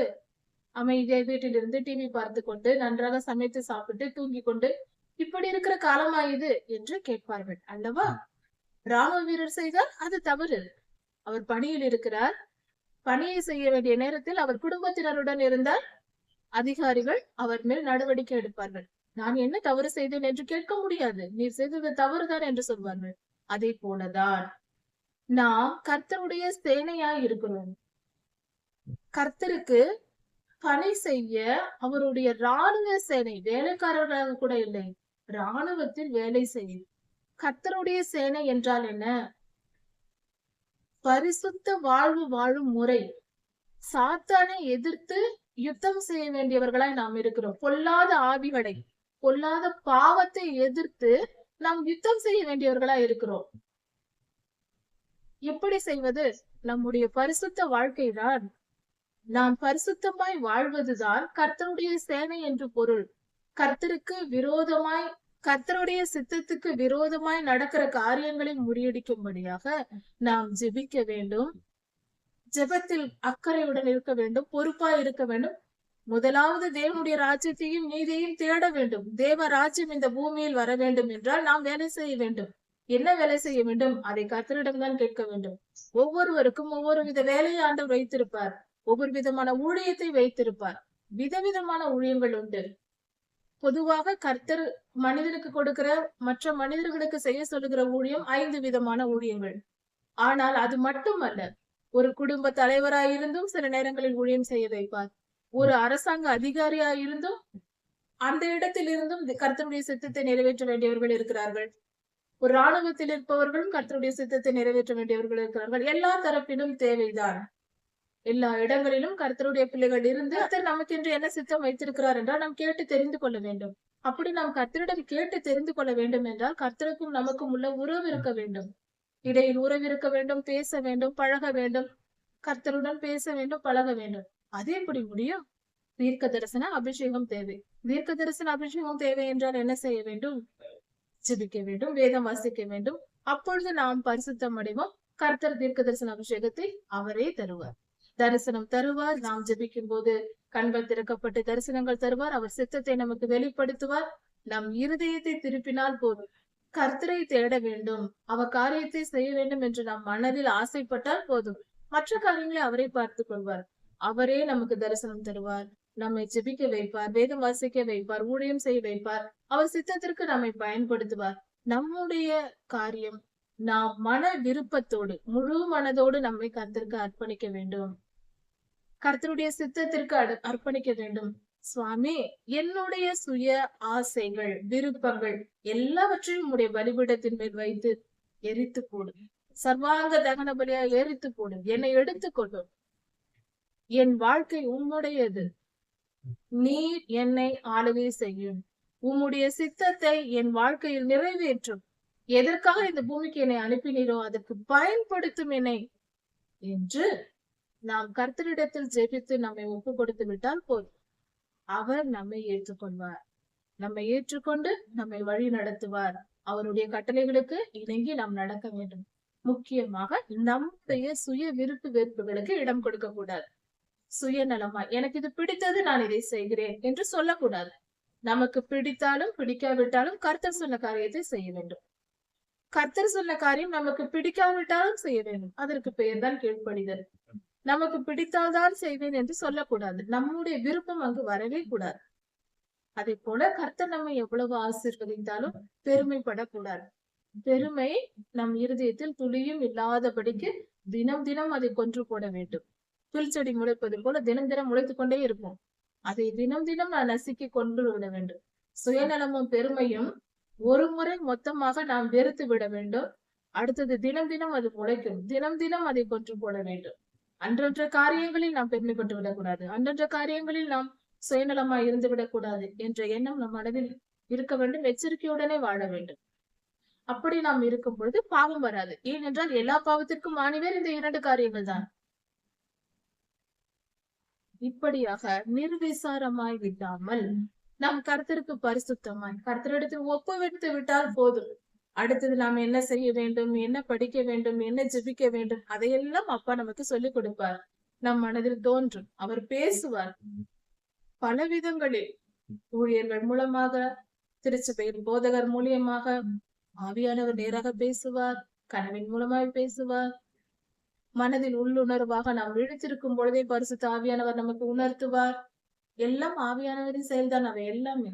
அமைதியாக வீட்டிலிருந்து டிவி பார்த்து கொண்டு நன்றாக சமைத்து சாப்பிட்டு தூங்கிக் கொண்டு இப்படி இருக்கிற காலமா இது என்று கேட்பார்கள் அல்லவா? ராணுவ வீரர் செய்தால் அது தவறு. அவர் பணியில் இருக்கிறார். பணியை செய்ய வேண்டிய நேரத்தில் அவர் குடும்பத்தினருடன் இருந்தால் அதிகாரிகள் அவர் மேல் நடவடிக்கை எடுப்பார்கள். நான் என்ன தவறு செய்தேன் என்று கேட்க முடியாது. நீர் செய்தது தவறுதான் என்று சொல்வார்கள். அதே போலதான் நாம் கர்த்தருடைய சேனையாய் இருக்கிறோம். கர்த்தருக்கு பணி செய்ய அவருடைய ராணுவ சேனை, வேலைக்காரர்களாக கூட இல்லை, ராணுவத்தில் வேலை செய்யும். கர்த்தருடைய சேனை என்றால் என்ன? பரிசுத்த வாழ்வு வாழும் முறை. சாத்தானை எதிர்த்து யுத்தம் செய்ய வேண்டியவர்களாய் நாம் இருக்கிறோம். பொல்லாத ஆவிகளை, பொல்லாத பாவத்தை எதிர்த்து நாம் யுத்தம் செய்ய வேண்டியவர்களாய் இருக்கிறோம். எப்படி செய்வது? நம்முடைய பரிசுத்த வாழ்க்கை தான். நாம் பரிசுத்தமாய் வாழ்வதுதான் கர்த்தருடைய சேனை என்று பொருள். கர்த்தருக்கு விரோதமாய், கர்த்தருடைய சித்தத்துக்கு விரோதமாய் நடக்கிற காரியங்களை முறியடிக்கும்படியாக நாம் ஜெபிக்க வேண்டும். ஜெபத்தில் அக்கறையுடன் இருக்க வேண்டும், பொறுப்பாய் இருக்க வேண்டும். முதலாவது தேவனுடைய ராஜ்யத்தையும் நீதியையும் தேட வேண்டும். தேவ ராஜ்யம் இந்த பூமியில் வர வேண்டும் என்றால் நாம் வேலை செய்ய வேண்டும். என்ன வேலை செய்ய வேண்டும்? அதை கர்த்தரிடம்தான் கேட்க வேண்டும். ஒவ்வொருவருக்கும் ஒவ்வொரு வித வேலையை ஆண்டவர் வைத்திருப்பார். ஒவ்வொரு விதமான ஊழியத்தை வைத்திருப்பார். விதவிதமான ஊழியங்கள் உண்டு. பொதுவாக கர்த்தர் மனிதனுக்கு கொடுக்கிற, மற்ற மனிதர்களுக்கு செய்ய சொல்லுகிற ஊழியம் 5 விதமான ஊழியங்கள். ஆனால் அது மட்டுமல்ல. ஒரு குடும்ப தலைவராயிருந்தும் சில நேரங்களில் ஊழியம் செய்ய வைப்பார். ஒரு அரசாங்க அதிகாரியாயிருந்தும் அந்த இடத்தில் இருந்தும் கர்த்தருடைய சித்தத்தை நிறைவேற்ற வேண்டியவர்கள் இருக்கிறார்கள். ஒரு ராணுவத்தில் இருப்பவர்களும் கர்த்தருடைய சித்தத்தை நிறைவேற்ற வேண்டியவர்கள் இருக்கிறார்கள். எல்லா தரப்பிலும் தேவைதான். எல்லா இடங்களிலும் கர்த்தருடைய பிள்ளைகள் இருந்து கர்த்தர் நமக்கென்று என்ன சித்தம் வைத்திருக்கிறார் என்றால் நாம் கேட்டு தெரிந்து கொள்ள வேண்டும். அப்படி நாம் கர்த்தரிடம் கேட்டு தெரிந்து கொள்ள வேண்டும் என்றால் கர்த்தருக்கும் நமக்கும் உள்ள உறவு இருக்க வேண்டும். இடையில் உறவு இருக்க வேண்டும், பேச வேண்டும், பழக வேண்டும். கர்த்தருடன் பேச வேண்டும், பழக வேண்டும். அது எப்படி முடியும்? தீர்க்க தரிசன அபிஷேகம் தேவை. தீர்க்க தரிசன அபிஷேகம் தேவை என்றால் என்ன செய்ய வேண்டும்? ஜெபிக்க வேண்டும், வேதம் வாசிக்க வேண்டும். அப்பொழுது நாம் பரிசுத்தம் அடைவோம். கர்த்தர் தீர்க்க தரிசன அபிஷேகத்தை அவரே தருவார். தரிசனம் தருவார். நாம் ஜெபிக்கும் போது கண்கள் திறக்கப்பட்டு தரிசனங்கள் தருவார். அவர் சித்தத்தை நமக்கு வெளிப்படுத்துவார். நம் இருதயத்தை திருப்பினால் போதும். கர்த்தரை தேட வேண்டும், அவர் காரியத்தை செய்ய வேண்டும் என்று நாம் மனதில் ஆசைப்பட்டால் போதும். மற்ற காரியங்களை அவரே பார்த்துக் கொள்வார். அவரே நமக்கு தரிசனம் தருவார், நம்மை ஜெபிக்க வைப்பார், வேதம் வாசிக்க வைப்பார், ஊழியம் செய்ய வைப்பார். அவர் சித்தத்திற்கு நம்மை பயன்படுத்துவார். நம்முடைய காரியம் நாம் மன விருப்பத்தோடு, முழு மனதோடு நம்மை கர்த்தருக்கு அர்ப்பணிக்க வேண்டும். கர்த்தருடைய சித்தத்திற்கு அர்ப்பணிக்க வேண்டும். சுவாமி, என்னுடைய சுய ஆசைகள், விருப்பங்கள் எல்லாவற்றையும் உடைய பலிபீடத்தின் மேல் வைத்து எரித்து போடும். சர்வாங்க தகன பலியா எரித்து போடும். என்னை எடுத்துக்கொள்ளும். என் வாழ்க்கை உம்முடையது. நீர் என்னை ஆளுகை செய்யும். உம்முடைய சித்தத்தை என் வாழ்க்கையில் நிறைவேற்றும். எதற்காக இந்த பூமிக்கு என்னை அனுப்பினீரோ அதற்கு பயன்படுத்தும் என்னை என்று நாம் கர்த்தரிடத்தில் ஜெபித்து நம்மை ஒப்பு கொடுத்து விட்டால் போதும். அவர் நம்மை ஏற்றுக்கொள்வார். நம்மை ஏற்றுக்கொண்டு நம்மை வழி நடத்துவார். அவருடைய கட்டளைகளுக்கு இணங்கி நாம் நடக்க வேண்டும். முக்கியமாக நம்முடைய சுய விருப்பு வெறுப்புகளுக்கு இடம் கொடுக்க கூடாது. சுயநலமாய் எனக்கு இது பிடித்தது நான் இதை செய்கிறேன் என்று சொல்லக்கூடாது. நமக்கு பிடித்தாலும் பிடிக்காவிட்டாலும் கர்த்தர் சொன்ன காரியத்தை செய்ய வேண்டும். கர்த்தர் சொன்ன காரியம் நமக்கு பிடிக்காவிட்டாலும் செய்ய வேண்டும். அதற்கு பெயர் தான் கீழ்ப்படிதல். நமக்கு பிடித்தால்தான் செய்வேன் என்று சொல்லக்கூடாது. நம்முடைய விருப்பம் அங்கு வரவே கூடாது. அதே போல கர்த்தர் நம்மை எவ்வளவு ஆசீர்வதித்தாலும் பெருமைப்படக்கூடாது. பெருமை நம் இருதயத்தில் துளியும் இல்லாதபடிக்கு தினம் தினம் அதை கொன்று போட வேண்டும். புல்செடி முளைப்பது போல தினம் தினம் முளைத்துக் கொண்டே இருக்கும். அதை தினம் தினம் நான் நசுக்கி கொண்டு விட வேண்டும். சுயநலமும் பெருமையும் ஒரு முறை மொத்தமாக நாம் வெறுத்து விட வேண்டும். அடுத்தது தினம் தினம் அது முளைக்கும். தினம் தினம் அதை கொன்று போட வேண்டும். அன்றன்ற காரியங்களில் நாம் பெருமைப்பட்டு விடக்கூடாது. அன்றன்ற காரியங்களில் நாம் சுயநலமாய் இருந்து விடக்கூடாது என்ற எண்ணம் நம் மனதில் இருக்க வேண்டும். எச்சரிக்கையுடனே வாழ வேண்டும். அப்படி நாம் இருக்கும் பொழுது பாவம் வராது. ஏனென்றால் எல்லா பாவத்திற்கும் ஆணிவேர் இந்த 2 காரியங்கள் தான். இப்படியாக நிர்விசாரமாய் விடாமல் நாம் கர்த்தருக்கு பரிசுத்தமாய் கர்த்தரிடத்தில் ஒப்புவித்து விட்டால் போதும். அடுத்தது நாம் என்ன செய்ய வேண்டும், என்ன படிக்க வேண்டும், என்ன ஜெபிக்க வேண்டும், அதையெல்லாம் அப்பா நமக்கு சொல்லிக் கொடுப்பார். நம் மனதில் தோன்றும். அவர் பேசுவார் பல விதங்களில். ஊழியர்கள் மூலமாக, திருச்சபையின் போதகர் மூலியமாக, ஆவியானவர் நேராக பேசுவார், கனவின் மூலமாய் பேசுவார். மனதில் உள்ளுணர்வாக நாம் விழித்திருக்கும் பொழுதே பரிசுத்த ஆவியானவர் நமக்கு உணர்த்துவார். எல்லாம் ஆவியானவரின் செயல்தான். அவை எல்லாமே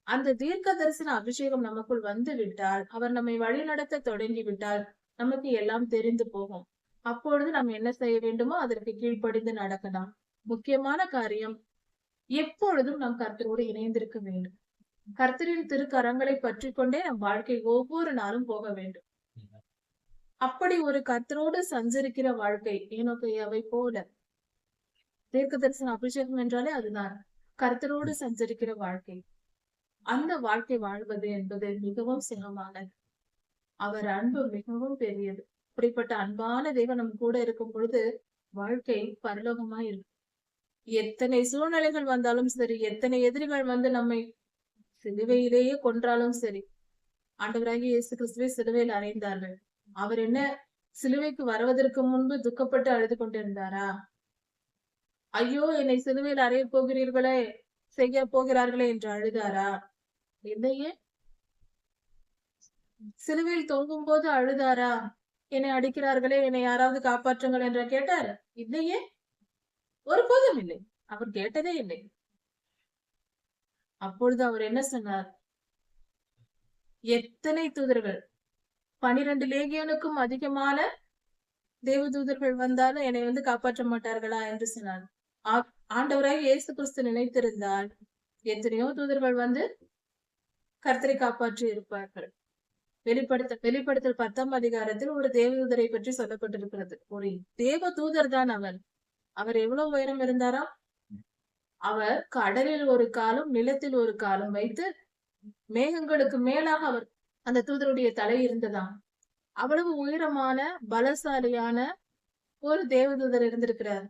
அந்த தீர்க்க தரிசன அபிஷேகம் நமக்குள் வந்து விட்டால், அவர் நம்மை வழி நடத்த தொடங்கி விட்டால் நமக்கு எல்லாம் தெரிந்து போகும். அப்பொழுது நாம் என்ன செய்ய வேண்டுமோ அதற்கு கீழ்ப்படிந்து நடக்கலாம். முக்கியமான காரியம், எப்பொழுதும் நாம் கர்த்தரோடு இணைந்திருக்க வேண்டும். கர்த்தரின் திருக்கரங்களை பற்றி கொண்டே நம் வாழ்க்கை ஒவ்வொரு நாளும் போக வேண்டும். அப்படி ஒரு கர்த்தரோடு சஞ்சரிக்கிற வாழ்க்கை ஏனோக்கையாவை போல. தீர்க்க தரிசன அபிஷேகம் என்றாலே அதுதான், கர்த்தரோடு சஞ்சரிக்கிற வாழ்க்கை. அந்த வாழ்க்கை வாழ்வது என்பது மிகவும் சிரமமானது. அவர் அன்பு மிகவும் பெரியது. அப்படிப்பட்ட அன்பான தேவன் நம் கூட இருக்கும் பொழுது வாழ்க்கை பரலோகமாய் இருக்கும். எத்தனை சூழ்நிலைகள் வந்தாலும் சரி, எத்தனை எதிரிகள் வந்து நம்மை சிலுவையிலேயே கொன்றாலும் சரி, ஆண்டவராகிய இயேசு கிறிஸ்துவை சிலுவையில் அறைந்தார்கள். அவர் என்ன சிலுவைக்கு வருவதற்கு முன்பு துக்கப்பட்டு அழுது கொண்டிருந்தாரா? ஐயோ, என்னை சிலுவையில் அறைய போகிறீர்களே, செய்ய போகிறார்களே என்று அழுதாரா? இல்லையே. சிலுவையில் தொங்கும் போது அழுதாரா? என்னை அடிக்கிறார்களே, என்னை யாராவது காப்பாற்றுங்கள் என்று கேட்டார்? இல்லையே, ஒருபோதும் இல்லை. அவர் கேட்டதே இல்லை. அப்பொழுது அவர் என்ன சொன்னார்? எத்தனை தூதர்கள், 12 லேகியோனுக்கும் அதிகமான தேவதூதர்கள் வந்தாலும் என்னை வந்து காப்பாற்ற மாட்டார்களா என்று சொன்னார். ஆண்டவராய் இயேசு கிறிஸ்து நினைத்திருந்தால் எத்தனையோ தூதர்கள் வந்து கர்த்தரை காப்பாற்றி இருப்பார்கள். வெளிப்படுத்தல் 10ஆம் அதிகாரத்தில் ஒரு தேவதூதரை பற்றி சொல்லப்பட்டிருக்கிறது. ஒரு தேவ தூதர் தான் அவர். அவர் எவ்வளவு உயரம் இருந்தாரா? அவர் கடலில் ஒரு காலும் நிலத்தில் ஒரு காலும் வைத்து மேகங்களுக்கு மேலாக அவர் அந்த தூதருடைய தலை இருந்ததாம். அவ்வளவு உயரமான பலசாலியான ஒரு தேவதூதர் இருந்திருக்கிறார்.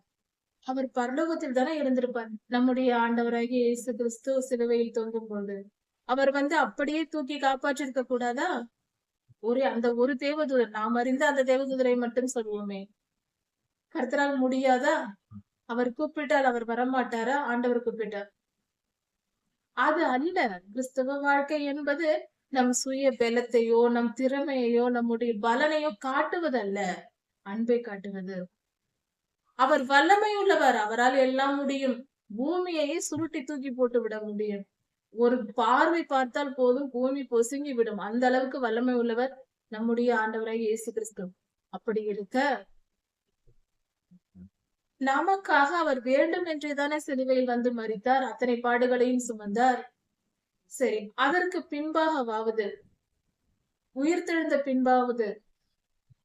அவர் பரலோகத்தில் தானே இருந்திருப்பார். நம்முடைய ஆண்டவராகிய இயேசு கிறிஸ்து சிலுவையில் தொங்கும் போது அவர் வந்து அப்படியே தூக்கி காப்பாற்றிருக்க கூடாதா? அந்த ஒரு தேவதூதர், நாம் அறிந்த அந்த தேவதூதரை மட்டும் சொல்லுவோமே, கர்த்தரால் முடியாதா? அவர் கூப்பிட்டால் அவர் வரமாட்டாரா? ஆண்டவர் கூப்பிட்டார். அது அல்ல. கிறிஸ்தவ வாழ்க்கை என்பது நம் சுய பலத்தையோ, நம் திறமையோ, நம்முடைய பலனையோ காட்டுவதல்ல, அன்பை காட்டுவது. அவர் வல்லமை உள்ளவர். அவரால் எல்லாம் முடியும். பூமியையே சுருட்டி தூக்கி போட்டு விட முடியும். ஒரு பார்வை பார்த்தால் போதும், பூமி பொசுங்கி விடும். அந்த அளவுக்கு வல்லமை உள்ளவர் நம்முடைய ஆண்டவராய் இயேசு கிறிஸ்து. அப்படி இருக்க நமக்காக அவர் வேண்டும் என்றேதானே சிலுவையில் வந்து மரித்தார், அத்தனை பாடுகளையும் சுமந்தார். சரி, அதற்கு பின்பாகவாவது, உயிர்த்தெழுந்த பின்பாவது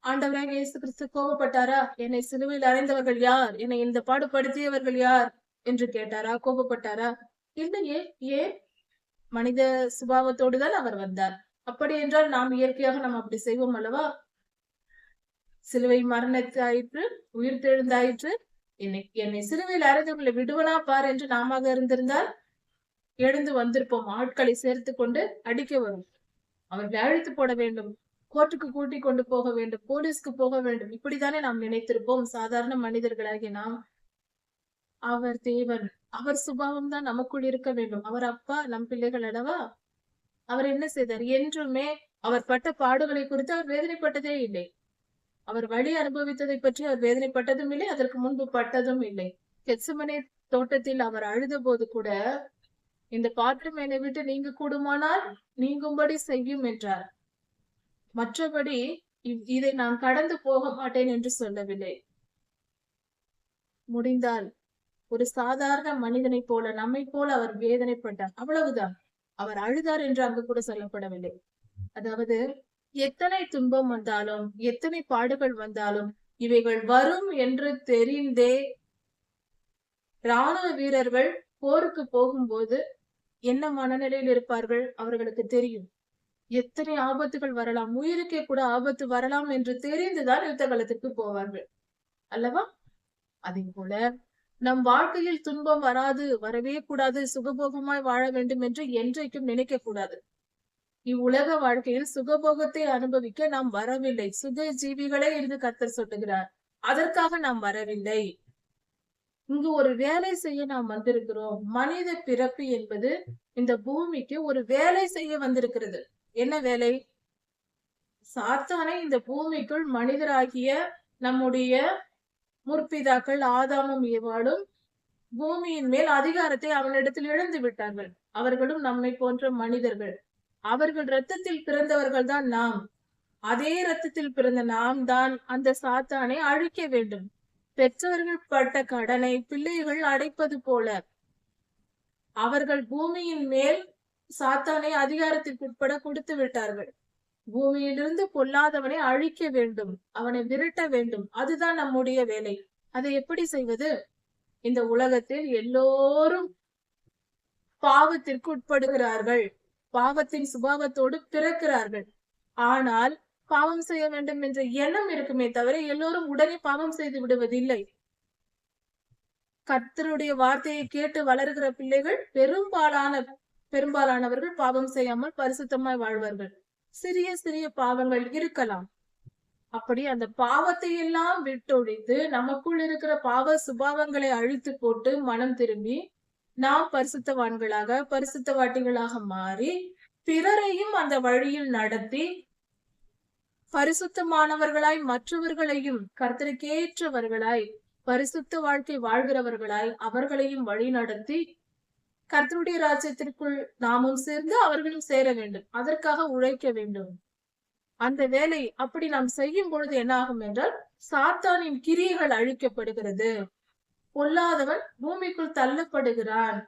ஆண்டவராக இயேசு கிறிஸ்து கோபப்பட்டாரா? என்னை சிலுவையில் அறைந்தவர்கள் யார், என்னை இந்த பாடுபடுத்தியவர்கள் யார் என்று கேட்டாரா? கோபப்பட்டாரா? இல்லையே. ஏன்? மனித சுபாவத்தோடு தான் அவர் வந்தார். அப்படி என்றால் நாம் இயற்கையாக நாம் அப்படி செய்வோம் அல்லவா? சிலுவை மரணத்தாயிற்று, உயிர்த்தெழுந்தாயிற்று, என்னை சிலுவையில் அறைந்தவர்களை விடுவனா பார் என்று நாம இருந்திருந்தால் எழுந்து வந்திருப்போம். ஆட்களை சேர்த்து கொண்டு அடிக்க வரும், அவர்களை அழித்து போட வேண்டும், கோர்ட்டுக்கு கூட்டி கொண்டு போக வேண்டும், போலீஸ்க்கு போக வேண்டும். இப்படித்தானே நாம் நினைத்திருப்போம், சாதாரண மனிதர்களாகிய நாம். அவர் தேவன். அவர் சுபாவம் தான் நமக்குள் இருக்க வேண்டும். அவர் அப்பா, நம் பிள்ளைகள் அல்லவா? அவர் என்ன செய்தார்? என்றுமே அவர் பட்ட பாடுகளை குறித்து அவர் வேதனைப்பட்டதே இல்லை. அவர் வலி அனுபவித்ததை பற்றி அவர் வேதனைப்பட்டதும் இல்லை, அதற்கு முன்பு பட்டதும் இல்லை. கெத்செமனே தோட்டத்தில் அவர் அழுதபோது கூட, இந்த பாத்திரம் என்னை விட்டு நீங்க கூடுமானால் நீங்கும்படி செய்யும் என்றார். மற்றபடி இதை நான் கடந்து போக மாட்டேன் என்று சொல்லவில்லை. முடிந்தால் ஒரு சாதாரண மனிதனை போல, நம்மை போல அவர் வேதனைப்பட்டார், அவ்வளவுதான். அவர் அழுதார் என்று அங்கு கூட சொல்லப்படவில்லை. அதாவது எத்தனை துன்பம் வந்தாலும், எத்தனை பாடுகள் வந்தாலும், இவைகள் வரும் என்று தெரிந்தே ராணுவ வீரர்கள் போருக்கு போகும்போது என்ன மனநிலையில் இருப்பார்கள்? அவர்களுக்கு தெரியும் எத்தனை ஆபத்துகள் வரலாம், உயிருக்கே கூட ஆபத்து வரலாம் என்று தெரிந்துதான் யுத்த களத்திற்கு போவார்கள் அல்லவா? அதே போல நம் வாழ்க்கையில் துன்பம் வராது, வரவே கூடாது, சுகபோகமாய் வாழ வேண்டும் என்று என்றைக்கும் நினைக்க கூடாது. இவ்வுலக வாழ்க்கையில் சுகபோகத்தை அனுபவிக்க நாம் வரவில்லை. சுக ஜீவிகளே என்று கர்த்தர் சொல்லுகிறார். அதற்காக நாம் வரவில்லை. இங்கு ஒரு வேலை செய்ய நாம் வந்திருக்கிறோம். மனித பிறப்பு என்பது இந்த பூமிக்கு ஒரு வேலை செய்ய வந்திருக்கிறது. என்ன வேலை? சாத்தானை இந்த பூமிக்குள் மனிதராகிய நம்முடைய முற்பிதாக்கள் ஆதாமும் ஏவாளும் பூமியின் மேல் அதிகாரத்தை அவனிடத்தில் இழந்து விட்டார்கள். அவர்களும் நம்மை போன்ற மனிதர்கள். அவர்கள் இரத்தத்தில் பிறந்தவர்கள் தான் நாம். அதே இரத்தத்தில் பிறந்த நாம் தான் அந்த சாத்தானை அழிக்க வேண்டும். பெற்றவர்கள் பட்ட கடனை பிள்ளைகள் அடைப்பது போல அவர்கள் பூமியின் மேல் சாத்தானை அதிகாரத்திற்குட்பட கொடுத்து விட்டார்கள். பூமியிலிருந்து பொல்லாதவனை அழிக்க வேண்டும், அவனை விரட்ட வேண்டும். அதுதான் நம்முடைய வேலை. அதை எப்படி செய்வது? இந்த உலகத்தில் எல்லோரும் பாவத்திற்கு உட்படுகிறார்கள், பாவத்தின் சுபாவத்தோடு பிறக்கிறார்கள். ஆனால் பாவம் செய்ய வேண்டும் என்ற எண்ணம் இருக்குமே தவிர எல்லோரும் உடனே பாவம் செய்து விடுவதில்லை. கர்த்தருடைய வார்த்தையை கேட்டு வளர்கிற பிள்ளைகள் பெரும்பாலானவர்கள் பாவம் செய்யாமல் பரிசுத்தமாய் வாழ்வார்கள். சிறிய சிறிய பாவங்கள் இருக்கலாம். அப்படி அந்த பாவத்தை எல்லாம் விட்டொழித்து நமக்குள் இருக்கிற பாவ சுபாவங்களை அழித்து போட்டு மனம் திரும்பி நாம் பரிசுத்தவான்களாக, பரிசுத்தவாட்டிகளாக மாறி பிறரையும் அந்த வழியில் நடத்தி பரிசுத்தமானவர்களாய், மற்றவர்களையும் கர்த்தருக்கேற்றவர்களாய், பரிசுத்த வாழ்க்கை வாழ்கிறவர்களாய் அவர்களையும் வழி நடத்தி கர்த்தருடைய ராஜ்யத்திற்குள் நாமும் சேர்ந்து அவர்களும் சேர வேண்டும். அதற்காக உழைக்க வேண்டும். அந்த வேலை அப்படி நாம் செய்யும் பொழுது என்ன ஆகும் என்றால், சாத்தானின் கிரியைகள் அழிக்கப்படுகிறது, பொல்லாதவன் பூமிக்குள் தள்ளப்படுகிறான்,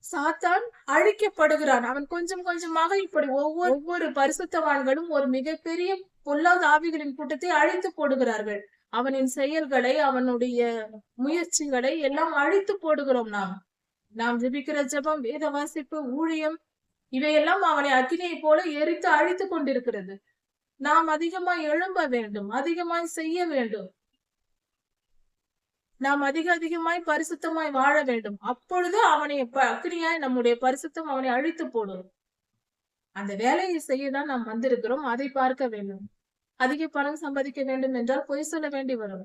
சாத்தான் அழிக்கப்படுகிறான். அவன் கொஞ்சம் கொஞ்சமாக இப்படி ஒவ்வொரு பரிசுத்தவான்களும் ஒரு மிகப்பெரிய பொல்லாத ஆவிகளின் கூட்டத்தை அழித்து போடுகிறார்கள். அவனின் செயல்களை, அவனுடைய முயற்சிகளை எல்லாம் அழித்து போடுகிறோம். நாம் ஜெபிக்கிற ஜெபம், வேத வாசிப்பு, ஊழியம், இவையெல்லாம் அவனை அக்கினியை போல எரித்து அழித்து கொண்டிருக்கிறது. நாம் அதிகமாய் எழும்ப வேண்டும், அதிகமாய் செய்ய வேண்டும், நாம் அதிகமாய் பரிசுத்தமாய் வாழ வேண்டும். அப்பொழுது அவனை அக்கினியாய் நம்முடைய பரிசுத்தம் அவனை அழித்து போடும். அந்த வேலையை செய்யதான் நாம் வந்திருக்கிறோம். அதை பார்க்க வேண்டும். அதிக பணம் சம்பாதிக்க வேண்டும் என்றால் பொய் சொல்ல வேண்டி வரும்.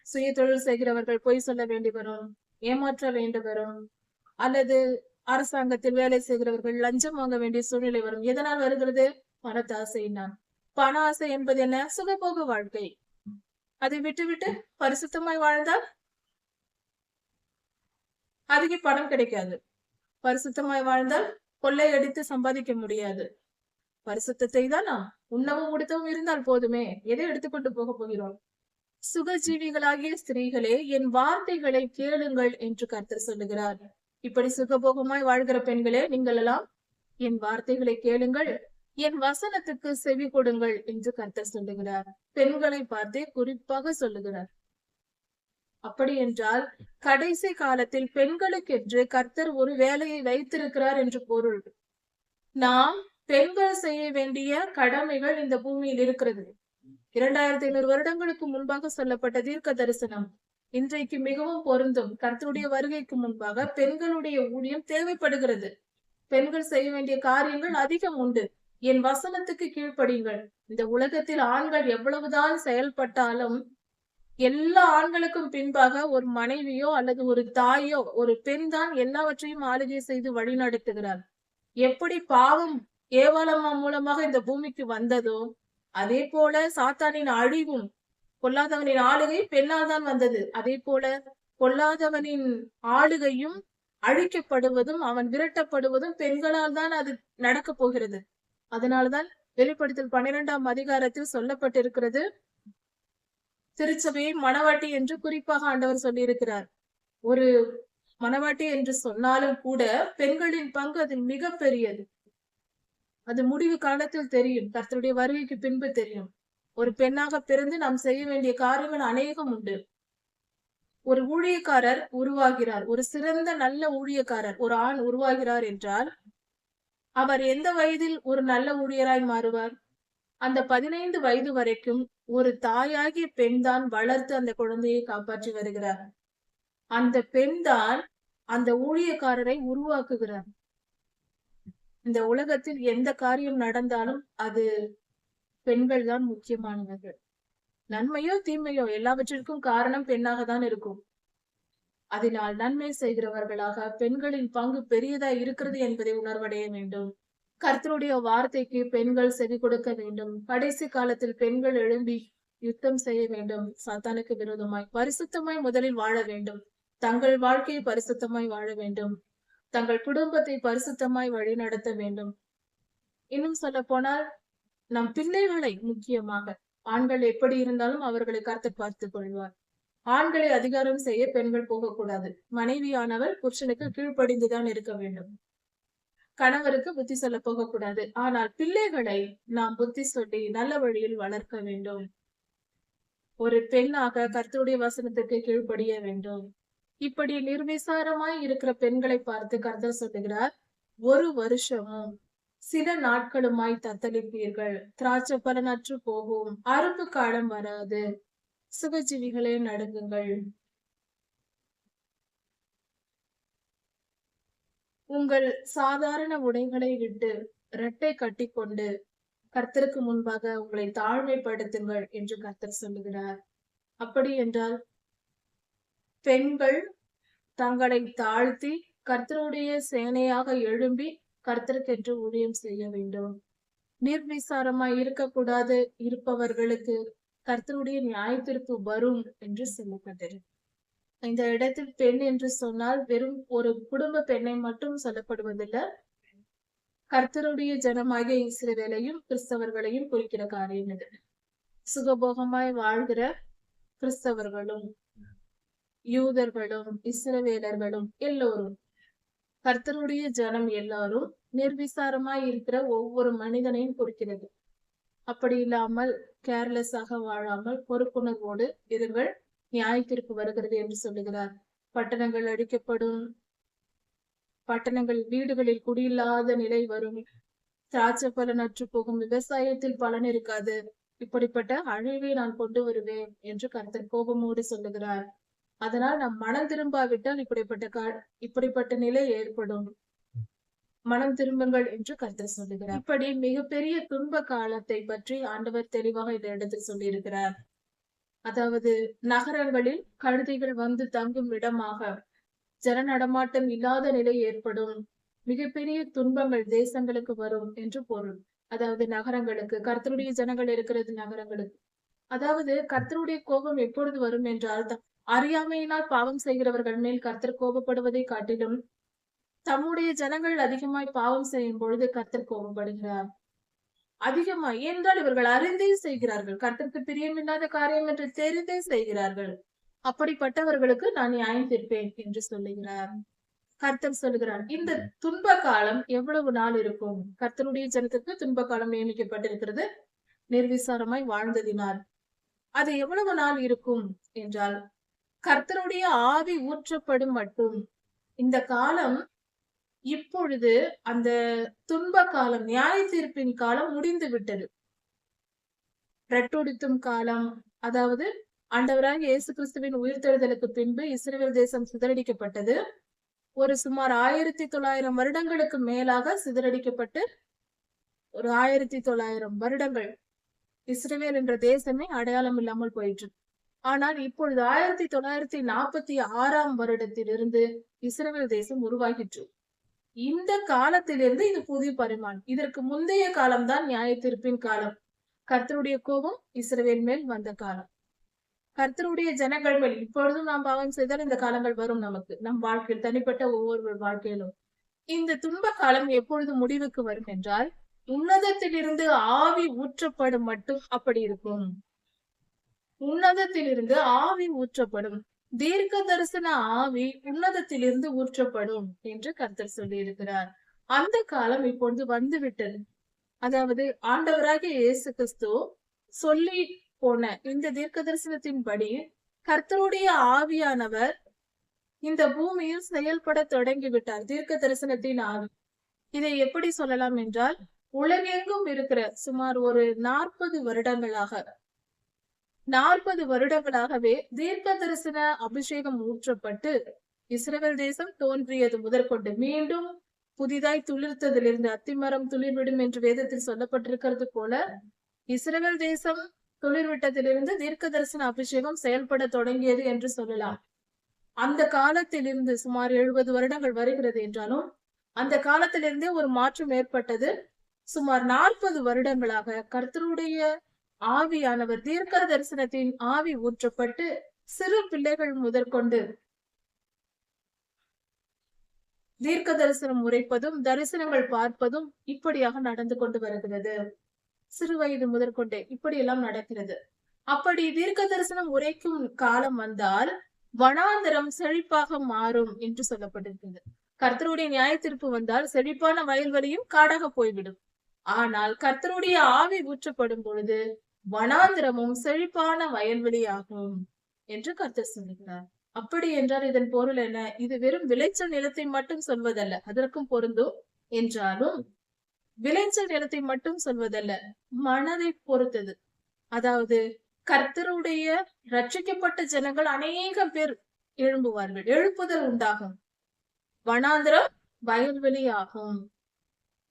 சுய தொழில் செய்கிறவர்கள் பொய் சொல்ல வேண்டி வரும், ஏமாற்ற வேண்டி வரும். அல்லது அரசாங்கத்தில் வேலை செய்கிறவர்கள் லஞ்சம் வாங்க வேண்டிய சூழ்நிலை வரும். எதனால் வருகிறது? பணத்தாசையினால். பண ஆசை என்பது என்ன? சுகபோக வாழ்க்கை. அதை விட்டுவிட்டு பரிசுத்தமாய் வாழ்ந்தால் அதிக பணம் கிடைக்காது. பரிசுத்தமாய் வாழ்ந்தால் கொள்ளையடித்து சம்பாதிக்க முடியாது. பரிசுத்தத்தை தான் நாம் உண்ணவும் உடுத்தவும் இருந்தால் போதுமே, எதை எடுத்துக்கொண்டு போக போகிறோம்? சுகஜீவிகளாகிய ஸ்திரீகளே, என் வார்த்தைகளை கேளுங்கள் என்று கர்த்தர் சொல்லுகிறார். இப்படி சுகபோகமாய் வாழ்கிற பெண்களே, நீங்கள் எல்லாம் என் வார்த்தைகளை கேளுங்கள், என் வசனத்துக்கு செவி கொடுங்கள் என்று கர்த்தர் சொல்லுகிறார். பெண்களை பார்த்தே குறிப்பாக சொல்லுகிறார். அப்படி என்றால் கடைசி காலத்தில் பெண்களுக்கென்று கர்த்தர் ஒரு வேலையை வைத்திருக்கிறார் என்று பொருள். நாம் பெண்கள் செய்ய வேண்டிய கடமைகள் இந்த பூமியில் இருக்கிறது. 2500 வருடங்களுக்கு முன்பாக சொல்லப்பட்ட தீர்க்க தரிசனம் இன்றைக்கு மிகவும் பொருந்தும். கர்த்தருடைய வருகைக்கு முன்பாக பெண்களுடைய ஊழியம் தேவைப்படுகிறது. பெண்கள் செய்ய வேண்டிய காரியங்கள் அதிகம் உண்டு. என் வசனத்துக்கு கீழ்ப்படியுங்கள். இந்த உலகத்தில் ஆண்கள் எவ்வளவுதான் செயல்பட்டாலும் எல்லா ஆண்களுக்கும் பின்பாக ஒரு மனைவியோ அல்லது ஒரு தாயோ, ஒரு பெண் தான் எல்லாவற்றையும் ஆளுகை செய்து வழிநடத்துகிறார். எப்படி பாவம் ஏவாளம்மா மூலமாக இந்த பூமிக்கு வந்ததோ, அதே போல சாத்தானின் அழிவும், பொல்லாதவனின் ஆளுகை பெண்ணால் தான் வந்தது. அதே போல பொல்லாதவனின் ஆளுகையும் அழிக்கப்படுவதும், அவன் விரட்டப்படுவதும் பெண்களால் தான் அது நடக்கப் போகிறது. அதனால்தான் வெளிப்படுத்தல் 12ஆம் அதிகாரத்தில் சொல்லப்பட்டிருக்கிறது, திருச்சபையை மணவாட்டி என்று குறிப்பாக ஆண்டவர் சொல்லியிருக்கிறார். ஒரு மணவாட்டி என்று சொன்னாலும் கூட பெண்களின் பங்கு அதில் மிக பெரியது. அது முடிவு காலத்தில் தெரியும், கர்த்தருடைய வருகைக்கு பின்பு தெரியும். ஒரு பெண்ணாக பிறந்து நாம் செய்ய வேண்டிய காரியங்கள் அநேகம் உண்டு. ஒரு ஊழியக்காரர் உருவாகிறார், ஒரு சிறந்த நல்ல ஊழியக்காரர் ஒரு ஆண் உருவாகிறார் என்றால் அவர் எந்த வயதில் ஒரு நல்ல ஊழியராய் மாறுவார்? அந்த 15 வயது வரைக்கும் ஒரு தாயாகிய பெண் தான் வளர்த்து அந்த குழந்தையை காப்பாற்றி வருகிறார். அந்த பெண் தான் அந்த ஊழியக்காரரை உருவாக்குகிறார். இந்த உலகத்தில் எந்த காரியம் நடந்தாலும் அது பெண்கள் தான் முக்கியமானவர்கள். நன்மையோ தீமையோ எல்லாவற்றிற்கும் காரணம் பெண்ணாக தான் இருக்கும். அதனால் நன்மை செய்கிறவர்களாக பெண்களின் பங்கு பெரியதா இருக்கிறது என்பதை உணர்வடைய வேண்டும். கர்த்தருடைய வார்த்தைக்கு பெண்கள் செவி கொடுக்க வேண்டும். கடைசி காலத்தில் பெண்கள் எழும்பி யுத்தம் செய்ய வேண்டும். சாத்தானுக்கு விரோதமாய் பரிசுத்தமாய் முதலில் வாழ வேண்டும். தங்கள் வாழ்க்கையை பரிசுத்தமாய் வாழ வேண்டும். தங்கள் குடும்பத்தை பரிசுத்தமாய் வழி நடத்த வேண்டும். இன்னும் சொல்ல போனால் நம் பிள்ளைகளை முக்கியமாக, ஆண்கள் எப்படி இருந்தாலும் அவர்களை கர்த்தர் பார்த்துக் கொள்வார். ஆண்களை அதிகாரம் செய்ய பெண்கள் போகக்கூடாது. மனைவியானவர் புருஷனுக்கு கீழ்ப்படிந்துதான் இருக்க வேண்டும். கணவருக்கு புத்தி சொல்ல போகக்கூடாது. ஆனால் பிள்ளைகளை நாம் புத்தி சொல்லி நல்ல வழியில் வளர்க்க வேண்டும். ஒரு பெண்ணாக கர்த்தருடைய வசனத்துக்கு கீழ்ப்படிய வேண்டும். இப்படி நிர்விசாரமாய் இருக்கிற பெண்களை பார்த்து கர்த்தர் சொல்லுகிறார், ஒரு வருஷமும் சில நாட்களுமாய் தத்தளிப்பீர்கள். திராட்சை பலனற்று போகும், அறுப்பு காலம் வராது, சுகஜீவிகளே நடுங்குங்கள். உங்கள் சாதாரண உடைகளை விட்டு இரட்டை கட்டிக்கொண்டு கர்த்தருக்கு முன்பாக உங்களை தாழ்மைப்படுத்துங்கள் என்று கர்த்தர் சொல்லுகிறார். அப்படி என்றால் பெண்கள் தங்களை தாழ்த்தி கர்த்தருடைய சேனையாக எழும்பி கர்த்தருக்கென்று ஊழியம் செய்ய வேண்டும். நிர்விசாரமாய் இருக்கக்கூடாது. இருப்பவர்களுக்கு கர்த்தருடைய நியாயத்திற்கு வரும் என்று சொல்லப்பட்டிருக்கு. இந்த இடத்தில் பெண் என்று சொன்னால் வெறும் ஒரு குடும்ப பெண்ணை மட்டும் சொல்லப்படுவதில்லை. கர்த்தருடைய ஜனமாகிய இஸ்ரவேலையும் கிறிஸ்தவர்களையும் குறிக்கிற காரியம் இது. சுகபோகமாய் வாழ்கிற கிறிஸ்தவர்களும் யூதர்களும் இஸ்ரவேலர்களும் எல்லோரும், கர்த்தருடைய ஜனம் எல்லாரும் நிர்விசாரமாய் இருக்கிற ஒவ்வொரு மனிதனையும் குறிக்கிறது. அப்படி இல்லாமல் கேர்லெஸ்ஸாக வாழாமல் பொறுப்புணர்வோடு இருங்கள், நியாயத்திற்கு வருகிறது என்று சொல்லுகிறார். பட்டணங்கள் அழிக்கப்படும், பட்டணங்கள் வீடுகளில் குடியில்லாத நிலை வரும், திராட்சை பலன் அற்று போகும், விவசாயத்தில் பலன் இருக்காது, இப்படிப்பட்ட அழிவை நான் கொண்டு வருவேன் என்று கர்த்தர் கோபமோடு சொல்லுகிறார். அதனால் நாம் மனம் திரும்பாவிட்டால் இப்படிப்பட்ட நிலை ஏற்படும். மனம் திரும்புங்கள் என்று கர்த்தர் சொல்லுகிறார். இப்படி மிகப்பெரிய துன்ப காலத்தை பற்றி ஆண்டவர் தெளிவாக இந்த இடத்தில் சொல்லியிருக்கிறார். அதாவது நகரங்களில் கழுதைகள் வந்து தங்கும் இடமாக ஜன நடமாட்டம் இல்லாத நிலை ஏற்படும், மிகப்பெரிய துன்பங்கள் தேசங்களுக்கு வரும் என்று பொருள். அதாவது நகரங்களுக்கு, கர்த்தருடைய ஜனங்கள் இருக்கிறது நகரங்களுக்கு. அதாவது கர்த்தருடைய கோபம் எப்பொழுது வரும் என்றால், அறியாமையினால் பாவம் செய்கிறவர்கள் மேல் கர்த்தர் கோபப்படுவதை காட்டிலும் தம்முடைய ஜனங்கள் அதிகமாய் பாவம் செய்யும் பொழுது கர்த்தர் கோபப்படுகிறார். அதிகமாய் என்றால் இவர்கள் அறிந்தே செய்கிறார்கள். கர்த்தருக்கு பிரியமில்லாத காரியம் என்று தெரிந்தே செய்கிறார்கள். அப்படிப்பட்டவர்களுக்கு நான் நியாயம் தீர்ப்பேன் என்று சொல்லுகிறார். கர்த்தர் சொல்லுகிறார், இந்த துன்ப காலம் எவ்வளவு நாள் இருக்கும்? கர்த்தருடைய ஜனத்துக்கு துன்ப காலம் நியமிக்கப்பட்டிருக்கிறது நிர்விசாரமாய் வாழ்ந்ததினால். அது எவ்வளவு நாள் இருக்கும் என்றால், கர்த்தருடைய ஆவி ஊற்றப்படும் மட்டும். இந்த காலம் இப்பொழுது அந்த துன்ப காலம், நியாய தீர்ப்பின் காலம் முடிந்து விட்டது. ரட்டுடுத்தும் காலம், அதாவது ஆண்டவராக இயேசு கிறிஸ்துவின் உயிர்த்தெழுதலுக்கு பின்பு இஸ்ரவேல் தேசம் சிதறடிக்கப்பட்டது. ஒரு சுமார் 1900 வருடங்களுக்கு மேலாக சிதறடிக்கப்பட்டு ஒரு 1900 வருடங்கள் இஸ்ரவேல் என்ற தேசமே அடையாளம் இல்லாமல் போயிற்று. ஆனால் இப்பொழுது 1946 வருடத்திலிருந்து இஸ்ரவேல் தேசம் உருவாகிற்று. இந்த காலத்திலிருந்து இது புதிய பரிமாணம். இதற்கு முந்தைய காலம்தான் நியாய தீர்ப்பின் காலம். கர்த்தருடைய கோபம் இஸ்ரவேல் மேல் வந்த காலம். கர்த்தருடைய ஜனங்கள் மேல் இப்பொழுதும் நாம் பாவம் செய்தால் இந்த காலங்கள் வரும் நமக்கு, நம் வாழ்க்கையில், தனிப்பட்ட ஒவ்வொரு வாழ்க்கையிலும். இந்த துன்ப காலம் எப்பொழுது முடிவுக்கு வரும் என்றால், உன்னதத்திலிருந்து ஆவி ஊற்றப்படும் மட்டும் அப்படி இருக்கும். உன்னதத்திலிருந்து ஆவி ஊற்றப்படும், தீர்க்க தரிசன ஆவி உன்னதத்திலிருந்து ஊற்றப்படும் என்று கர்த்தர் சொல்லி இருக்கிறார். அந்த காலம் இப்பொழுது வந்துவிட்டது. அதாவது ஆண்டவராகிய இயேசு கிறிஸ்து சொல்லி போன இந்த தீர்க்க தரிசனத்தின்படி கர்த்தருடைய ஆவியானவர் இந்த பூமியில் செயல்பட தொடங்கிவிட்டார். தீர்க்க தரிசனத்தின் ஆவி. இதை எப்படி சொல்லலாம் என்றால், உலகெங்கும் இருக்கிற சுமார் ஒரு 40 வருடங்களாகவே தீர்க்க தரிசன அபிஷேகம் ஊற்றப்பட்டு இஸ்ரவேல் தேசம் தோன்றியது முதற்கொண்டு மீண்டும் புதிதாய் துளிர்த்ததிலிருந்து அத்திமரம் துளிர்விடும் என்று வேதத்தில் சொல்லப்பட்டிருக்கிறது போல, இஸ்ரவேல் தேசம் துளிர்விட்டதிலிருந்து தீர்க்க தரிசன அபிஷேகம் செயல்பட தொடங்கியது என்று சொல்லலாம். அந்த காலத்திலிருந்து சுமார் 70 வருடங்கள் வருகிறது என்றாலும் அந்த காலத்திலிருந்தே ஒரு மாற்றம் ஏற்பட்டது. சுமார் 40 வருடங்களாக கர்த்தருடைய ஆவியானவர் தீர்க்க தரிசனத்தின் ஆவி ஊற்றப்பட்டு சிறு பிள்ளைகள் முதற்கொண்டு தீர்க்க தரிசனம் உரைப்பதும் தரிசனங்கள் பார்ப்பதும் இப்படியாக நடந்து கொண்டு வருகிறது. சிறு வயது முதற்கொண்டே இப்படியெல்லாம் நடக்கிறது. அப்படி தீர்க்க தரிசனம் உரைக்கும் காலம் வந்தால் வனாந்தரம் செழிப்பாக மாறும் என்று சொல்லப்பட்டிருக்கிறது. கர்த்தருடைய நியாய தீர்ப்பு வந்தால் செழிப்பான வயல்வெளியும் காடாக போய்விடும். ஆனால் கர்த்தருடைய ஆவி ஊற்றப்படும் பொழுது வனாந்திரமும் செழிப்பான வயல்வெளி ஆகும் என்று கர்த்தர் சொல்லுகிறார். அப்படி என்றால் இதன் பொருள் என்ன? இது வெறும் விளைச்சல் நிலத்தை மட்டும் சொல்வதல்ல, அதற்கும் பொருந்தும். என்றாலும் விளைச்சல் நிலத்தை மட்டும் சொல்வதல்ல, மனதை பொறுத்தது. அதாவது கர்த்தருடைய ரட்சிக்கப்பட்ட ஜனங்கள் அநேகம் பேர் எழும்புவார்கள், எழுப்புதல் உண்டாகும், வனாந்திரம் வயல்வெளி ஆகும்.